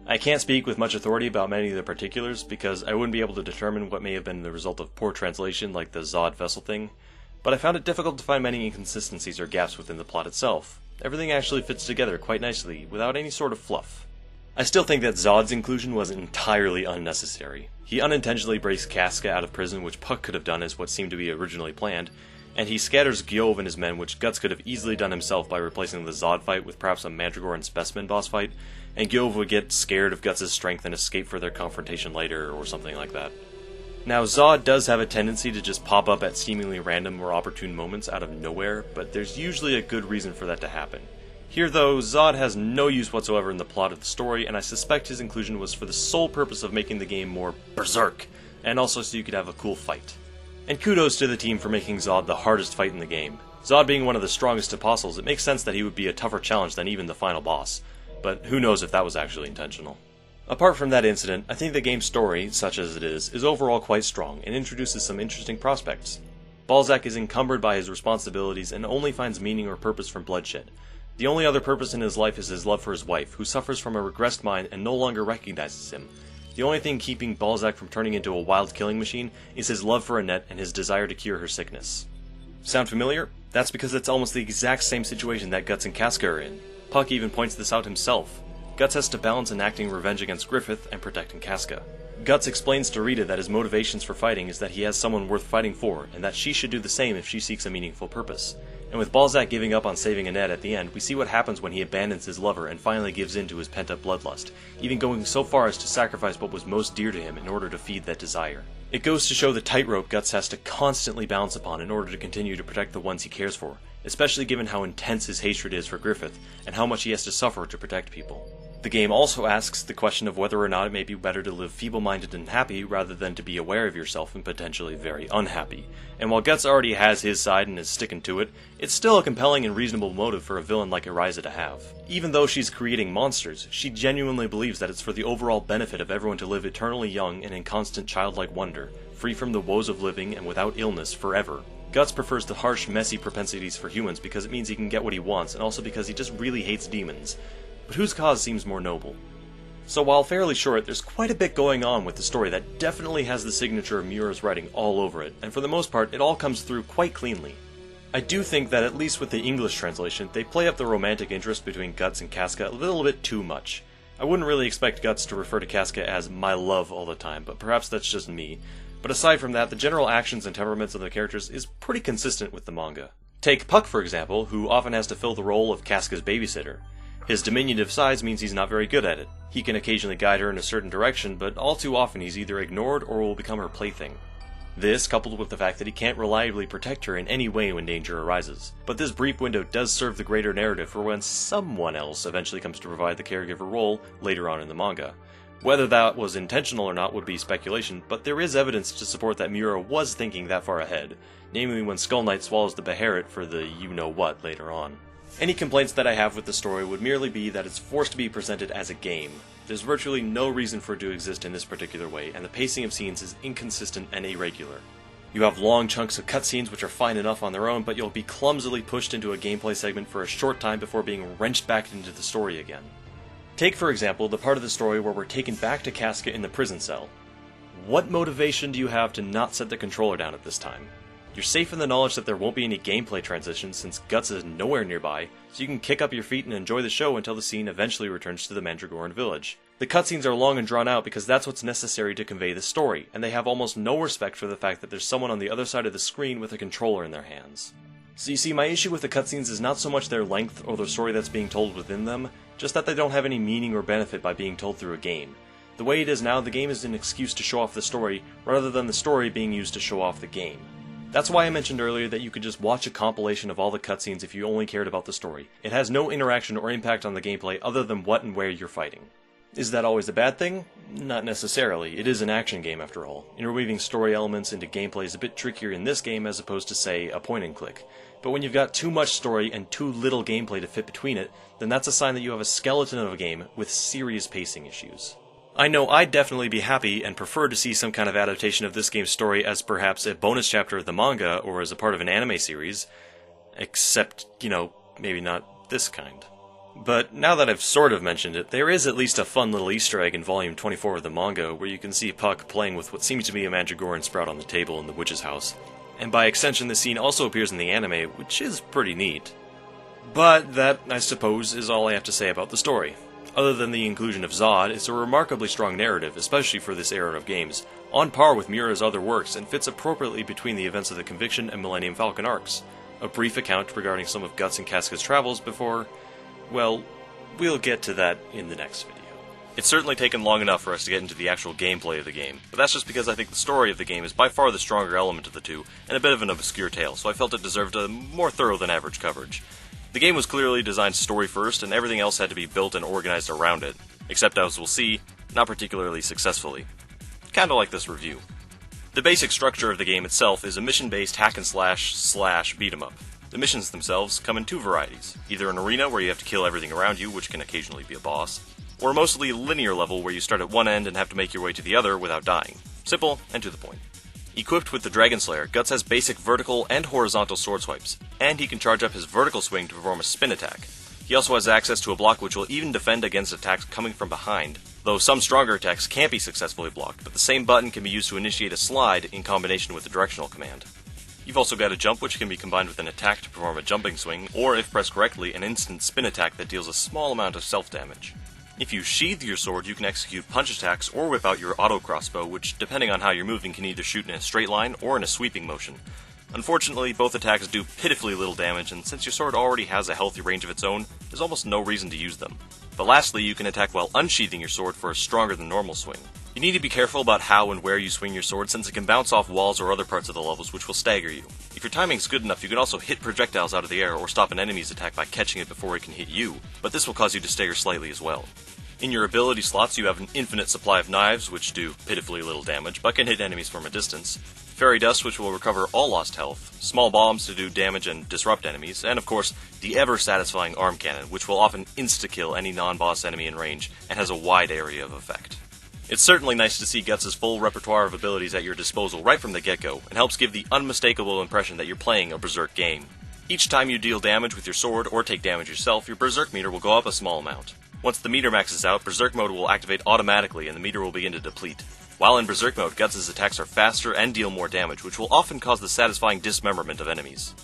Speaker 1: I can't speak with much authority about many of the particulars, because I wouldn't be able to determine what may have been the result of poor translation like the Zod vessel thing, but I found it difficult to find many inconsistencies or gaps within the plot itself. Everything actually fits together quite nicely, without any sort of fluff. I still think that Zod's inclusion was entirely unnecessary. He unintentionally breaks Casca out of prison, which Puck could have done as what seemed to be originally planned, and he scatters Gyov and his men, which Guts could have easily done himself by replacing the Zod fight with perhaps a Mandragore and Specimen boss fight, and Gyov would get scared of Guts' strength and escape for their confrontation later, or something like that. Now, Zod does have a tendency to just pop up at seemingly random or opportune moments out of nowhere, but there's usually a good reason for that to happen. Here, though, Zod has no use whatsoever in the plot of the story, and I suspect his inclusion was for the sole purpose of making the game more berserk, and also so you could have a cool fight. And kudos to the team for making Zod the hardest fight in the game. Zod being one of the strongest apostles, it makes sense that he would be a tougher challenge than even the final boss, but who knows if that was actually intentional. Apart from that incident, I think the game's story, such as it is overall quite strong and introduces some interesting prospects. Balzac is encumbered by his responsibilities and only finds meaning or purpose from bloodshed. The only other purpose in his life is his love for his wife, who suffers from a regressed mind and no longer recognizes him. The only thing keeping Balzac from turning into a wild killing machine is his love for Annette and his desire to cure her sickness. Sound familiar? That's because it's almost the exact same situation that Guts and Casca are in. Puck even points this out himself. Guts has to balance enacting revenge against Griffith and protecting Casca. Guts explains to Rita that his motivations for fighting is that he has someone worth fighting for, and that she should do the same if she seeks a meaningful purpose. And with Balzac giving up on saving Annette at the end, we see what happens when he abandons his lover and finally gives in to his pent-up bloodlust, even going so far as to sacrifice what was most dear to him in order to feed that desire. It goes to show the tightrope Guts has to constantly balance upon in order to continue to protect the ones he cares for, especially given how intense his hatred is for Griffith, and how much he has to suffer to protect people. The game also asks the question of whether or not it may be better to live feeble-minded and happy rather than to be aware of yourself and potentially very unhappy. And while Guts already has his side and is sticking to it, it's still a compelling and reasonable motive for a villain like Eliza to have. Even though she's creating monsters, she genuinely believes that it's for the overall benefit of everyone to live eternally young and in constant childlike wonder, free from the woes of living and without illness forever. Guts prefers the harsh, messy propensities for humans because it means he can get what he wants, and also because he just really hates demons. But whose cause seems more noble? So while fairly short, there's quite a bit going on with the story that definitely has the signature of Miura's writing all over it, and for the most part, it all comes through quite cleanly. I do think that at least with the English translation, they play up the romantic interest between Guts and Casca a little bit too much. I wouldn't really expect Guts to refer to Casca as my love all the time, but perhaps that's just me. But aside from that, the general actions and temperaments of the characters is pretty consistent with the manga. Take Puck, for example, who often has to fill the role of Casca's babysitter. His diminutive size means he's not very good at it. He can occasionally guide her in a certain direction, but all too often he's either ignored or will become her plaything. This, coupled with the fact that he can't reliably protect her in any way when danger arises. But this brief window does serve the greater narrative for when someone else eventually comes to provide the caregiver role later on in the manga. Whether that was intentional or not would be speculation, but there is evidence to support that Miura was thinking that far ahead, namely when Skull Knight swallows the Beherit for the you-know-what later on. Any complaints that I have with the story would merely be that it's forced to be presented as a game. There's virtually no reason for it to exist in this particular way, and the pacing of scenes is inconsistent and irregular. You have long chunks of cutscenes which are fine enough on their own, but you'll be clumsily pushed into a gameplay segment for a short time before being wrenched back into the story again. Take, for example, the part of the story where we're taken back to Casca in the prison cell. What motivation do you have to not set the controller down at this time? You're safe in the knowledge that there won't be any gameplay transitions since Guts is nowhere nearby, so you can kick up your feet and enjoy the show until the scene eventually returns to the Mandragoran village. The cutscenes are long and drawn out because that's what's necessary to convey the story, and they have almost no respect for the fact that there's someone on the other side of the screen with a controller in their hands. So you see, my issue with the cutscenes is not so much their length or the story that's being told within them, just that they don't have any meaning or benefit by being told through a game. The way it is now, the game is an excuse to show off the story, rather than the story being used to show off the game. That's why I mentioned earlier that you could just watch a compilation of all the cutscenes if you only cared about the story. It has no interaction or impact on the gameplay other than what and where you're fighting. Is that always a bad thing? Not necessarily. It is an action game after all. Interweaving story elements into gameplay is a bit trickier in this game as opposed to, say, a point and click. But when you've got too much story and too little gameplay to fit between it, then that's a sign that you have a skeleton of a game with serious pacing issues. I know I'd definitely be happy and prefer to see some kind of adaptation of this game's story as perhaps a bonus chapter of the manga or as a part of an anime series. Except, maybe not this kind. But now that I've sort of mentioned it, there is at least a fun little Easter egg in volume 24 of the manga where you can see Puck playing with what seems to be a Mandragoran sprout on the table in the witch's house. And by extension, this scene also appears in the anime, which is pretty neat. But that, I suppose, is all I have to say about the story. Other than the inclusion of Zod, it's a remarkably strong narrative, especially for this era of games, on par with Miura's other works, and fits appropriately between the events of the Conviction and Millennium Falcon arcs. A brief account regarding some of Guts and Casca's travels before... well, we'll get to that in the next video. It's certainly taken long enough for us to get into the actual gameplay of the game, but that's just because I think the story of the game is by far the stronger element of the two, and a bit of an obscure tale, so I felt it deserved a more thorough than average coverage. The game was clearly designed story first, and everything else had to be built and organized around it, except as we'll see, not particularly successfully. Kinda like this review. The basic structure of the game itself is a mission-based hack-and-slash beat-em-up. The missions themselves come in two varieties, either an arena where you have to kill everything around you, which can occasionally be a boss, or a mostly linear level where you start at one end and have to make your way to the other without dying. Simple and to the point. Equipped with the Dragon Slayer, Guts has basic vertical and horizontal sword swipes, and he can charge up his vertical swing to perform a spin attack. He also has access to a block which will even defend against attacks coming from behind, though some stronger attacks can't be successfully blocked, but the same button can be used to initiate a slide in combination with the directional command. You've also got a jump which can be combined with an attack to perform a jumping swing, or if pressed correctly, an instant spin attack that deals a small amount of self-damage. If you sheath your sword, you can execute punch attacks or whip out your auto crossbow, which, depending on how you're moving, can either shoot in a straight line or in a sweeping motion. Unfortunately, both attacks do pitifully little damage, and since your sword already has a healthy range of its own, there's almost no reason to use them. But lastly, you can attack while unsheathing your sword for a stronger than normal swing. You need to be careful about how and where you swing your sword, since it can bounce off walls or other parts of the levels which will stagger you. If your timing's good enough, you can also hit projectiles out of the air or stop an enemy's attack by catching it before it can hit you, but this will cause you to stagger slightly as well. In your ability slots, you have an infinite supply of knives, which do pitifully little damage, but can hit enemies from a distance, fairy dust, which will recover all lost health, small bombs to do damage and disrupt enemies, and of course, the ever-satisfying arm cannon, which will often insta-kill any non-boss enemy in range, and has a wide area of effect. It's certainly nice to see Guts' full repertoire of abilities at your disposal right from the get-go, and helps give the unmistakable impression that you're playing a Berserk game. Each time you deal damage with your sword, or take damage yourself, your Berserk meter will go up a small amount. Once the meter maxes out, Berserk mode will activate automatically and the meter will begin to deplete. While in Berserk mode, Guts' attacks are faster and deal more damage, which will often cause the satisfying dismemberment of enemies.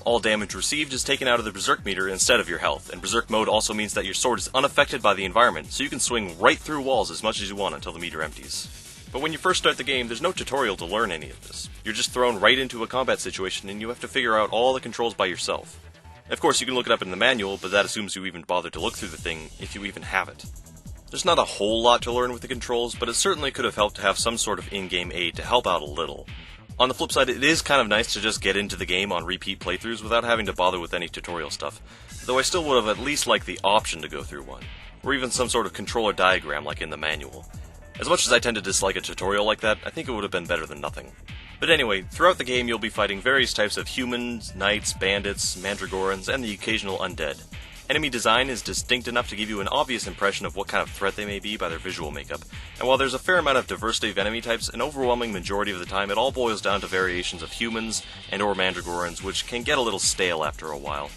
Speaker 1: All damage received is taken out of the Berserk meter instead of your health, and Berserk mode also means that your sword is unaffected by the environment, so you can swing right through walls as much as you want until the meter empties. But when you first start the game, there's no tutorial to learn any of this. You're just thrown right into a combat situation and you have to figure out all the controls by yourself. Of course, you can look it up in the manual, but that assumes you even bother to look through the thing, if you even have it. There's not a whole lot to learn with the controls, but it certainly could have helped to have some sort of in-game aid to help out a little. On the flip side, it is kind of nice to just get into the game on repeat playthroughs without having to bother with any tutorial stuff, though I still would have at least liked the option to go through one, or even some sort of controller diagram like in the manual. As much as I tend to dislike a tutorial like that, I think it would have been better than nothing. But anyway, throughout the game you'll be fighting various types of humans, knights, bandits, mandragorans, and the occasional undead. Enemy design is distinct enough to give you an obvious impression of what kind of threat they may be by their visual makeup, and while there's a fair amount of diversity of enemy types, an overwhelming majority of the time it all boils down to variations of humans and or mandragorans, which can get a little stale after a while.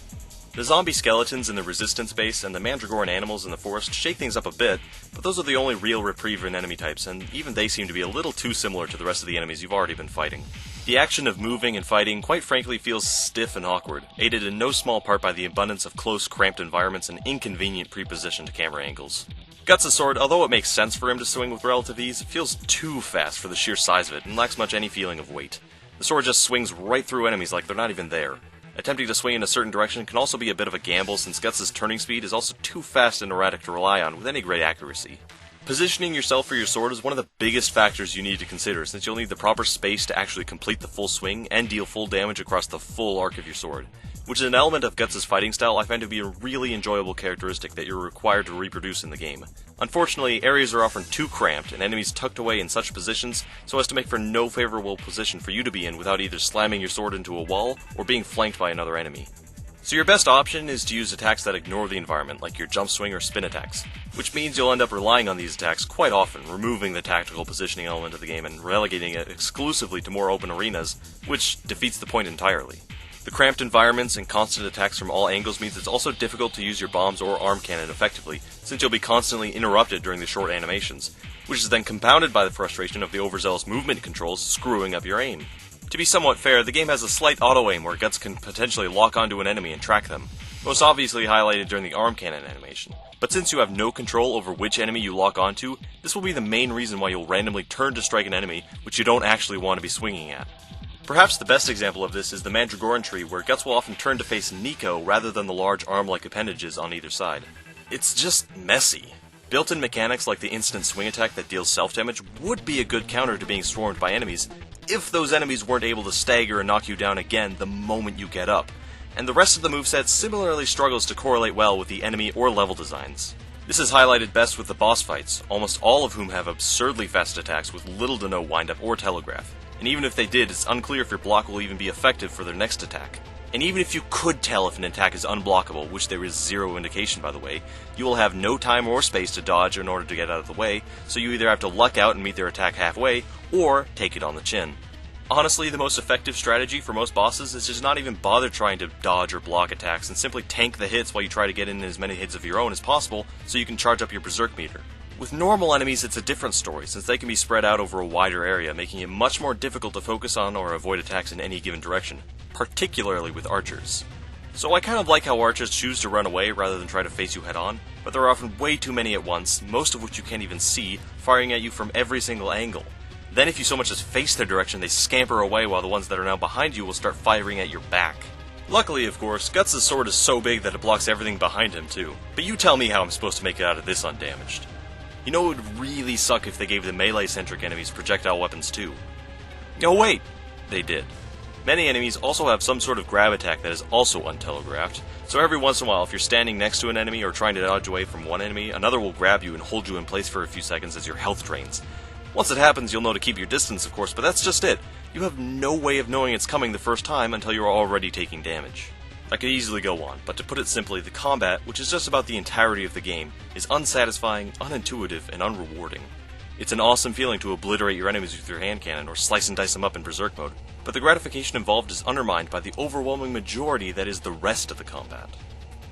Speaker 1: The zombie skeletons in the resistance base and the mandragoran animals in the forest shake things up a bit, but those are the only real reprieve in enemy types, and even they seem to be a little too similar to the rest of the enemies you've already been fighting. The action of moving and fighting, quite frankly, feels stiff and awkward, aided in no small part by the abundance of close, cramped environments and inconvenient pre-positioned camera angles. Guts' sword, although it makes sense for him to swing with relative ease, feels too fast for the sheer size of it and lacks much any feeling of weight. The sword just swings right through enemies like they're not even there. Attempting to swing in a certain direction can also be a bit of a gamble, since Guts' turning speed is also too fast and erratic to rely on with any great accuracy. Positioning yourself for your sword is one of the biggest factors you need to consider, since you'll need the proper space to actually complete the full swing and deal full damage across the full arc of your sword, which is an element of Guts' fighting style I find to be a really enjoyable characteristic that you're required to reproduce in the game. Unfortunately, areas are often too cramped and enemies tucked away in such positions so as to make for no favorable position for you to be in without either slamming your sword into a wall or being flanked by another enemy. So your best option is to use attacks that ignore the environment, like your jump swing or spin attacks, which means you'll end up relying on these attacks quite often, removing the tactical positioning element of the game and relegating it exclusively to more open arenas, which defeats the point entirely. The cramped environments and constant attacks from all angles means it's also difficult to use your bombs or arm cannon effectively, since you'll be constantly interrupted during the short animations, which is then compounded by the frustration of the overzealous movement controls screwing up your aim. To be somewhat fair, the game has a slight auto-aim where Guts can potentially lock onto an enemy and track them, most obviously highlighted during the arm cannon animation. But since you have no control over which enemy you lock onto, this will be the main reason why you'll randomly turn to strike an enemy which you don't actually want to be swinging at. Perhaps the best example of this is the Mandragoran tree, where Guts will often turn to face Nico rather than the large arm-like appendages on either side. It's just messy. Built-in mechanics like the instant swing attack that deals self-damage would be a good counter to being swarmed by enemies, if those enemies weren't able to stagger and knock you down again the moment you get up, and the rest of the moveset similarly struggles to correlate well with the enemy or level designs. This is highlighted best with the boss fights, almost all of whom have absurdly fast attacks with little to no wind-up or telegraph, and even if they did, it's unclear if your block will even be effective for their next attack. And even if you could tell if an attack is unblockable, which there is zero indication by the way, you will have no time or space to dodge in order to get out of the way, so you either have to luck out and meet their attack halfway, or take it on the chin. Honestly, the most effective strategy for most bosses is just not even bother trying to dodge or block attacks and simply tank the hits while you try to get in as many hits of your own as possible so you can charge up your Berserk meter. With normal enemies it's a different story, since they can be spread out over a wider area, making it much more difficult to focus on or avoid attacks in any given direction, particularly with archers. So I kind of like how archers choose to run away rather than try to face you head on, but there are often way too many at once, most of which you can't even see, firing at you from every single angle. Then if you so much as face their direction, they scamper away while the ones that are now behind you will start firing at your back. Luckily, of course, Guts' sword is so big that it blocks everything behind him too, but you tell me how I'm supposed to make it out of this undamaged. You know it would really suck if they gave the melee-centric enemies projectile weapons too. Oh wait, they did. Many enemies also have some sort of grab attack that is also untelegraphed, so every once in a while if you're standing next to an enemy or trying to dodge away from one enemy, another will grab you and hold you in place for a few seconds as your health drains. Once it happens, you'll know to keep your distance, of course, but that's just it. You have no way of knowing it's coming the first time until you're already taking damage. I could easily go on, but to put it simply, the combat, which is just about the entirety of the game, is unsatisfying, unintuitive, and unrewarding. It's an awesome feeling to obliterate your enemies with your hand cannon or slice and dice them up in Berserk mode, but the gratification involved is undermined by the overwhelming majority that is the rest of the combat.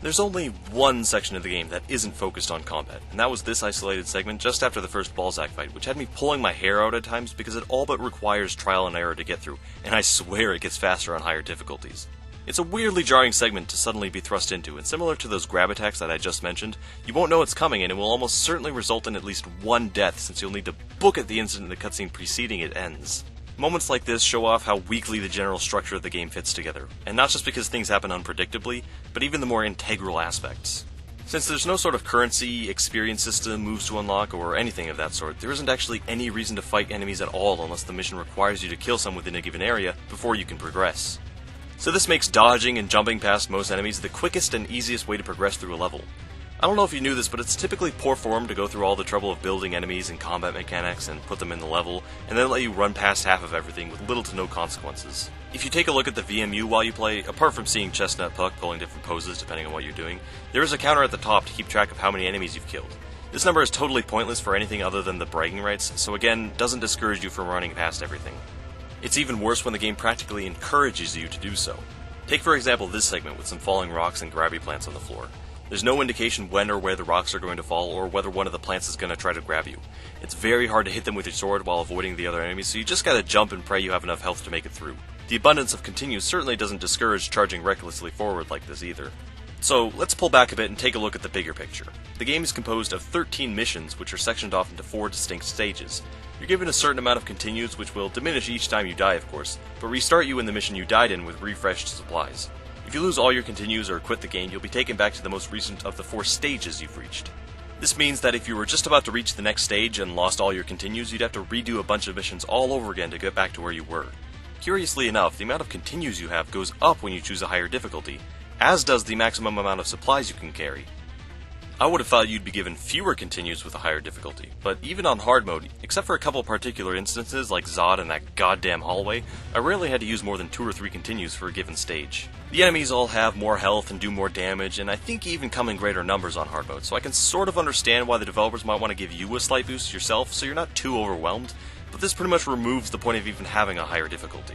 Speaker 1: There's only one section of the game that isn't focused on combat, and that was this isolated segment just after the first Balzac fight, which had me pulling my hair out at times because it all but requires trial and error to get through, and I swear it gets faster on higher difficulties. It's a weirdly jarring segment to suddenly be thrust into, and similar to those grab attacks that I just mentioned, you won't know it's coming and it will almost certainly result in at least one death since you'll need to book it the instant the cutscene preceding it ends. Moments like this show off how weakly the general structure of the game fits together, and not just because things happen unpredictably, but even the more integral aspects. Since there's no sort of currency, experience system, moves to unlock, or anything of that sort, there isn't actually any reason to fight enemies at all unless the mission requires you to kill some within a given area before you can progress. So this makes dodging and jumping past most enemies the quickest and easiest way to progress through a level. I don't know if you knew this, but it's typically poor form to go through all the trouble of building enemies and combat mechanics and put them in the level, and then let you run past half of everything with little to no consequences. If you take a look at the VMU while you play, apart from seeing Chestnut Puck pulling different poses depending on what you're doing, there is a counter at the top to keep track of how many enemies you've killed. This number is totally pointless for anything other than the bragging rights, so again, doesn't discourage you from running past everything. It's even worse when the game practically encourages you to do so. Take for example this segment with some falling rocks and grabby plants on the floor. There's no indication when or where the rocks are going to fall or whether one of the plants is going to try to grab you. It's very hard to hit them with your sword while avoiding the other enemies, so you just gotta jump and pray you have enough health to make it through. The abundance of continues certainly doesn't discourage charging recklessly forward like this either. So let's pull back a bit and take a look at the bigger picture. The game is composed of 13 missions which are sectioned off into 4 distinct stages. You're given a certain amount of continues which will diminish each time you die of course, but restart you in the mission you died in with refreshed supplies. If you lose all your continues or quit the game, you'll be taken back to the most recent of the 4 stages you've reached. This means that if you were just about to reach the next stage and lost all your continues, you'd have to redo a bunch of missions all over again to get back to where you were. Curiously enough, the amount of continues you have goes up when you choose a higher difficulty, as does the maximum amount of supplies you can carry. I would have thought you'd be given fewer continues with a higher difficulty, but even on hard mode, except for a couple particular instances like Zod and that goddamn hallway, I rarely had to use more than 2 or 3 continues for a given stage. The enemies all have more health and do more damage, and I think even come in greater numbers on hard mode, so I can sort of understand why the developers might want to give you a slight boost yourself so you're not too overwhelmed, but this pretty much removes the point of even having a higher difficulty.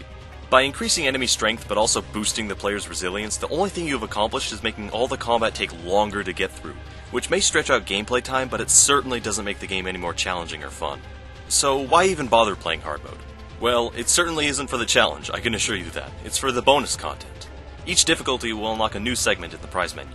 Speaker 1: By increasing enemy strength but also boosting the player's resilience, the only thing you've accomplished is making all the combat take longer to get through, which may stretch out gameplay time, but it certainly doesn't make the game any more challenging or fun. So why even bother playing hard mode? Well, it certainly isn't for the challenge, I can assure you that. It's for the bonus content. Each difficulty will unlock a new segment in the prize menu.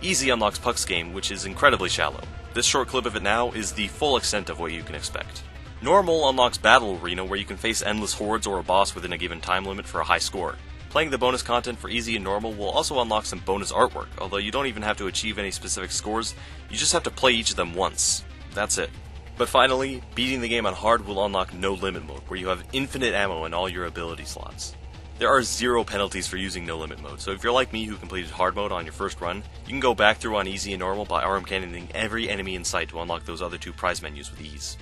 Speaker 1: Easy unlocks Puck's game, which is incredibly shallow. This short clip of it now is the full extent of what you can expect. Normal unlocks Battle Arena, where you can face endless hordes or a boss within a given time limit for a high score. Playing the bonus content for Easy and Normal will also unlock some bonus artwork, although you don't even have to achieve any specific scores, you just have to play each of them once. That's it. But finally, beating the game on hard will unlock No Limit Mode, where you have infinite ammo in all your ability slots. There are 0 penalties for using No Limit Mode, so if you're like me who completed hard mode on your first run, you can go back through on Easy and Normal by arm cannoning every enemy in sight to unlock those other 2 prize menus with ease.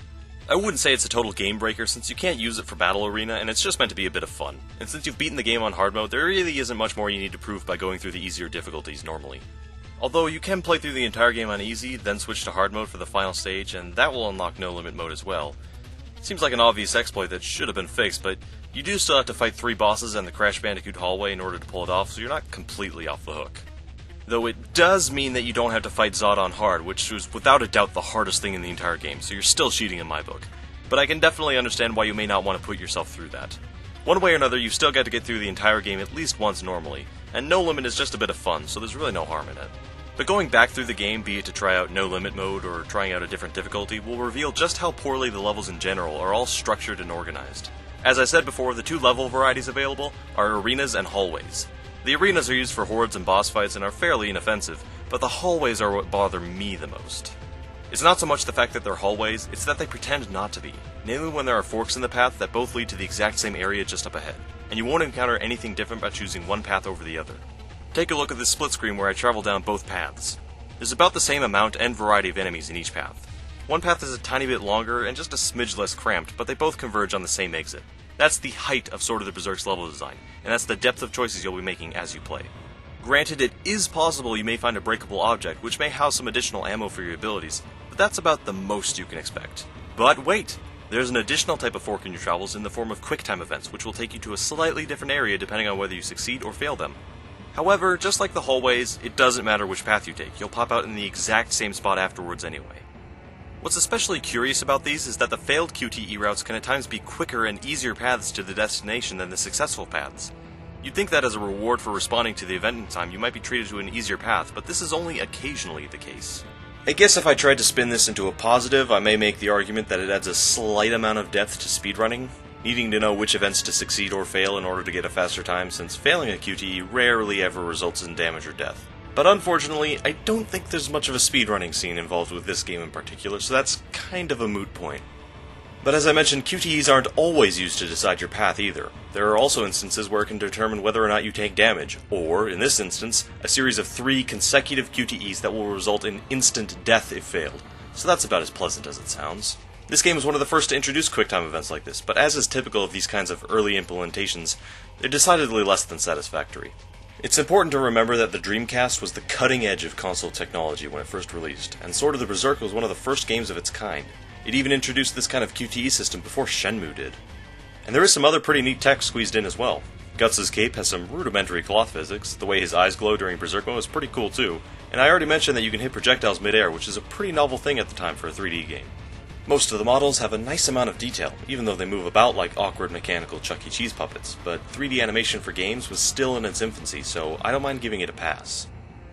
Speaker 1: I wouldn't say it's a total game breaker since you can't use it for Battle Arena and it's just meant to be a bit of fun. And since you've beaten the game on hard mode, there really isn't much more you need to prove by going through the easier difficulties normally. Although you can play through the entire game on easy, then switch to hard mode for the final stage, and that will unlock No Limit Mode as well. Seems like an obvious exploit that should have been fixed, but you do still have to fight 3 bosses and the Crash Bandicoot hallway in order to pull it off, so you're not completely off the hook. Though it does mean that you don't have to fight Zod on hard, which was without a doubt the hardest thing in the entire game, so you're still cheating in my book. But I can definitely understand why you may not want to put yourself through that. One way or another, you still got to get through the entire game at least once normally, and No Limit is just a bit of fun, so there's really no harm in it. But going back through the game, be it to try out No Limit Mode or trying out a different difficulty, will reveal just how poorly the levels in general are all structured and organized. As I said before, the 2 level varieties available are arenas and hallways. The arenas are used for hordes and boss fights and are fairly inoffensive, but the hallways are what bother me the most. It's not so much the fact that they're hallways, it's that they pretend not to be, namely when there are forks in the path that both lead to the exact same area just up ahead, and you won't encounter anything different by choosing one path over the other. Take a look at this split screen where I travel down both paths. There's about the same amount and variety of enemies in each path. One path is a tiny bit longer and just a smidge less cramped, but they both converge on the same exit. That's the height of Sword of the Berserk's level design, and that's the depth of choices you'll be making as you play. Granted, it is possible you may find a breakable object, which may house some additional ammo for your abilities, but that's about the most you can expect. But wait! There's an additional type of fork in your travels in the form of QuickTime events, which will take you to a slightly different area depending on whether you succeed or fail them. However, just like the hallways, it doesn't matter which path you take, you'll pop out in the exact same spot afterwards anyway. What's especially curious about these is that the failed QTE routes can at times be quicker and easier paths to the destination than the successful paths. You'd think that as a reward for responding to the event in time, you might be treated to an easier path, but this is only occasionally the case. I guess if I tried to spin this into a positive, I may make the argument that it adds a slight amount of depth to speedrunning, needing to know which events to succeed or fail in order to get a faster time, since failing a QTE rarely ever results in damage or death. But unfortunately, I don't think there's much of a speedrunning scene involved with this game in particular, so that's kind of a moot point. But as I mentioned, QTEs aren't always used to decide your path either. There are also instances where it can determine whether or not you take damage, or, in this instance, a series of 3 consecutive QTEs that will result in instant death if failed. So that's about as pleasant as it sounds. This game was one of the first to introduce QuickTime events like this, but as is typical of these kinds of early implementations, they're decidedly less than satisfactory. It's important to remember that the Dreamcast was the cutting edge of console technology when it first released, and Sword of the Berserk was one of the first games of its kind. It even introduced this kind of QTE system before Shenmue did. And there is some other pretty neat tech squeezed in as well. Guts' cape has some rudimentary cloth physics, the way his eyes glow during Berserk mode is pretty cool too, and I already mentioned that you can hit projectiles mid-air, which is a pretty novel thing at the time for a 3D game. Most of the models have a nice amount of detail, even though they move about like awkward mechanical Chuck E. Cheese puppets, but 3D animation for games was still in its infancy, so I don't mind giving it a pass.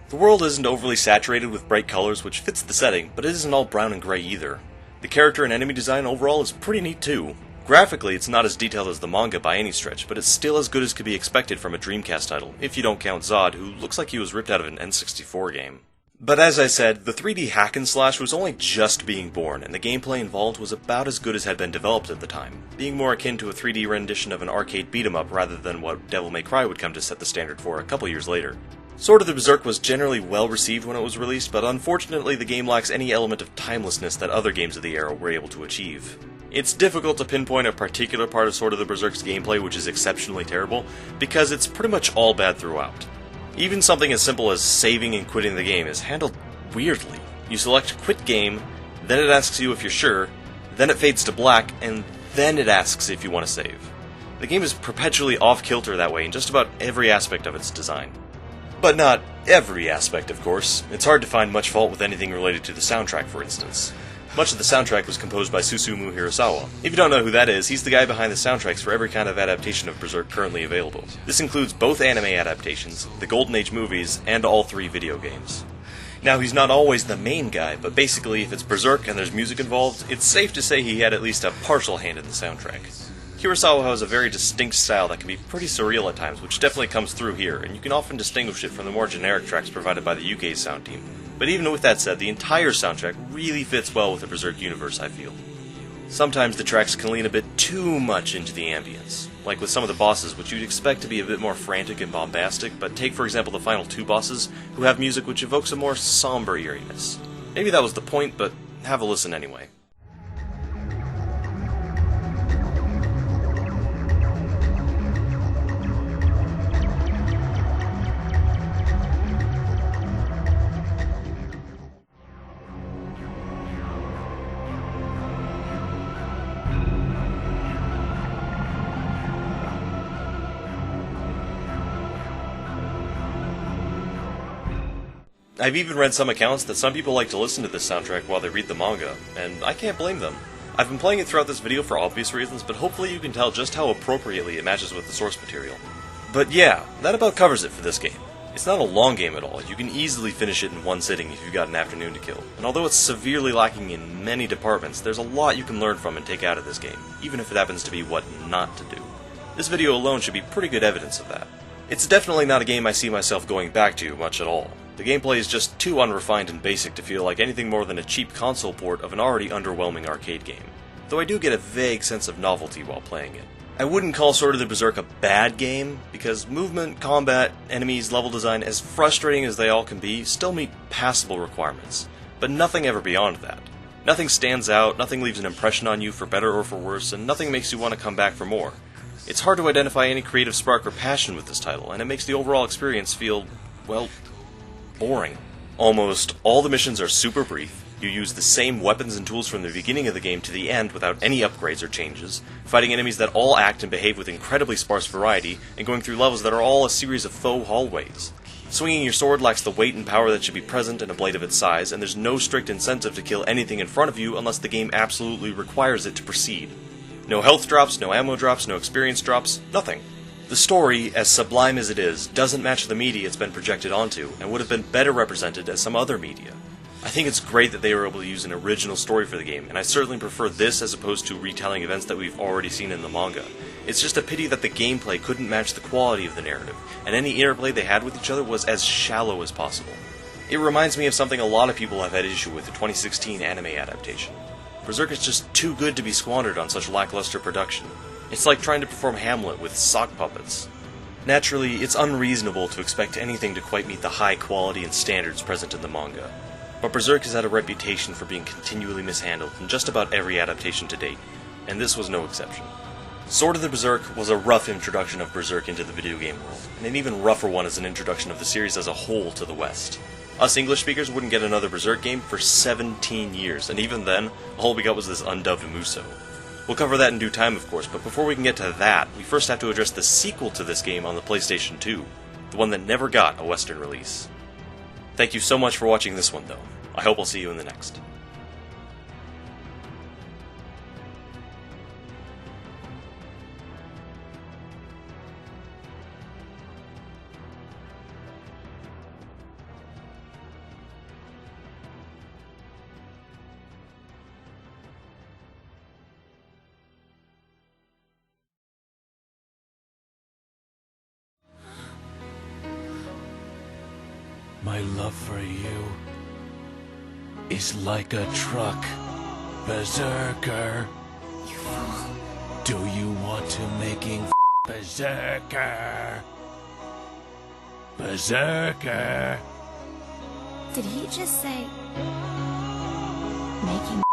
Speaker 1: The world isn't overly saturated with bright colors, which fits the setting, but it isn't all brown and gray either. The character and enemy design overall is pretty neat too. Graphically, it's not as detailed as the manga by any stretch, but it's still as good as could be expected from a Dreamcast title, if you don't count Zod, who looks like he was ripped out of an N64 game. But as I said, the 3D hack and slash was only just being born, and the gameplay involved was about as good as had been developed at the time, being more akin to a 3D rendition of an arcade beat-em-up rather than what Devil May Cry would come to set the standard for a couple years later. Sword of the Berserk was generally well received when it was released, but unfortunately the game lacks any element of timelessness that other games of the era were able to achieve. It's difficult to pinpoint a particular part of Sword of the Berserk's gameplay which is exceptionally terrible, because it's pretty much all bad throughout. Even something as simple as saving and quitting the game is handled weirdly. You select Quit Game, then it asks you if you're sure, then it fades to black, and then it asks if you want to save. The game is perpetually off-kilter that way in just about every aspect of its design. But not every aspect, of course. It's hard to find much fault with anything related to the soundtrack, for instance. Much of the soundtrack was composed by Susumu Hirasawa. If you don't know who that is, he's the guy behind the soundtracks for every kind of adaptation of Berserk currently available. This includes both anime adaptations, the Golden Age movies, and all 3 video games. Now, he's not always the main guy, but basically if it's Berserk and there's music involved, it's safe to say he had at least a partial hand in the soundtrack. Hirasawa has a very distinct style that can be pretty surreal at times, which definitely comes through here, and you can often distinguish it from the more generic tracks provided by the UK's sound team. But even with that said, the entire soundtrack really fits well with the Berserk universe, I feel. Sometimes the tracks can lean a bit too much into the ambience, like with some of the bosses, which you'd expect to be a bit more frantic and bombastic, but take for example the final 2 bosses, who have music which evokes a more somber eeriness. Maybe that was the point, but have a listen anyway. I've even read some accounts that some people like to listen to this soundtrack while they read the manga, and I can't blame them. I've been playing it throughout this video for obvious reasons, but hopefully you can tell just how appropriately it matches with the source material. But yeah, that about covers it for this game. It's not a long game at all, you can easily finish it in one sitting if you've got an afternoon to kill, and although it's severely lacking in many departments, there's a lot you can learn from and take out of this game, even if it happens to be what not to do. This video alone should be pretty good evidence of that. It's definitely not a game I see myself going back to much at all. The gameplay is just too unrefined and basic to feel like anything more than a cheap console port of an already underwhelming arcade game, though I do get a vague sense of novelty while playing it. I wouldn't call Sword of the Berserk a bad game, because movement, combat, enemies, level design, as frustrating as they all can be, still meet passable requirements, but nothing ever beyond that. Nothing stands out, nothing leaves an impression on you for better or for worse, and nothing makes you want to come back for more. It's hard to identify any creative spark or passion with this title, and it makes the overall experience feel, well, boring. Almost all the missions are super brief. You use the same weapons and tools from the beginning of the game to the end without any upgrades or changes, fighting enemies that all act and behave with incredibly sparse variety, and going through levels that are all a series of faux hallways. Swinging your sword lacks the weight and power that should be present in a blade of its size, and there's no strict incentive to kill anything in front of you unless the game absolutely requires it to proceed. No health drops, no ammo drops, no experience drops, nothing. The story, as sublime as it is, doesn't match the media it's been projected onto, and would have been better represented as some other media. I think it's great that they were able to use an original story for the game, and I certainly prefer this as opposed to retelling events that we've already seen in the manga. It's just a pity that the gameplay couldn't match the quality of the narrative, and any interplay they had with each other was as shallow as possible. It reminds me of something a lot of people have had issue with the 2016 anime adaptation. Berserk is just too good to be squandered on such lackluster production. It's like trying to perform Hamlet with sock puppets. Naturally, it's unreasonable to expect anything to quite meet the high quality and standards present in the manga. But Berserk has had a reputation for being continually mishandled in just about every adaptation to date, and this was no exception. Sword of the Berserk was a rough introduction of Berserk into the video game world, and an even rougher one as an introduction of the series as a whole to the West. Us English speakers wouldn't get another Berserk game for 17 years, and even then, all we got was this undubbed Muso. We'll cover that in due time, of course, but before we can get to that, we first have to address the sequel to this game on the PlayStation 2, the one that never got a Western release. Thank you so much for watching this one, though. I hope I'll see you in the next.
Speaker 6: My love for you is like a truck, Berserker.
Speaker 5: You fool.
Speaker 6: Do you want to making Berserker? Berserker.
Speaker 5: Did he just say... making...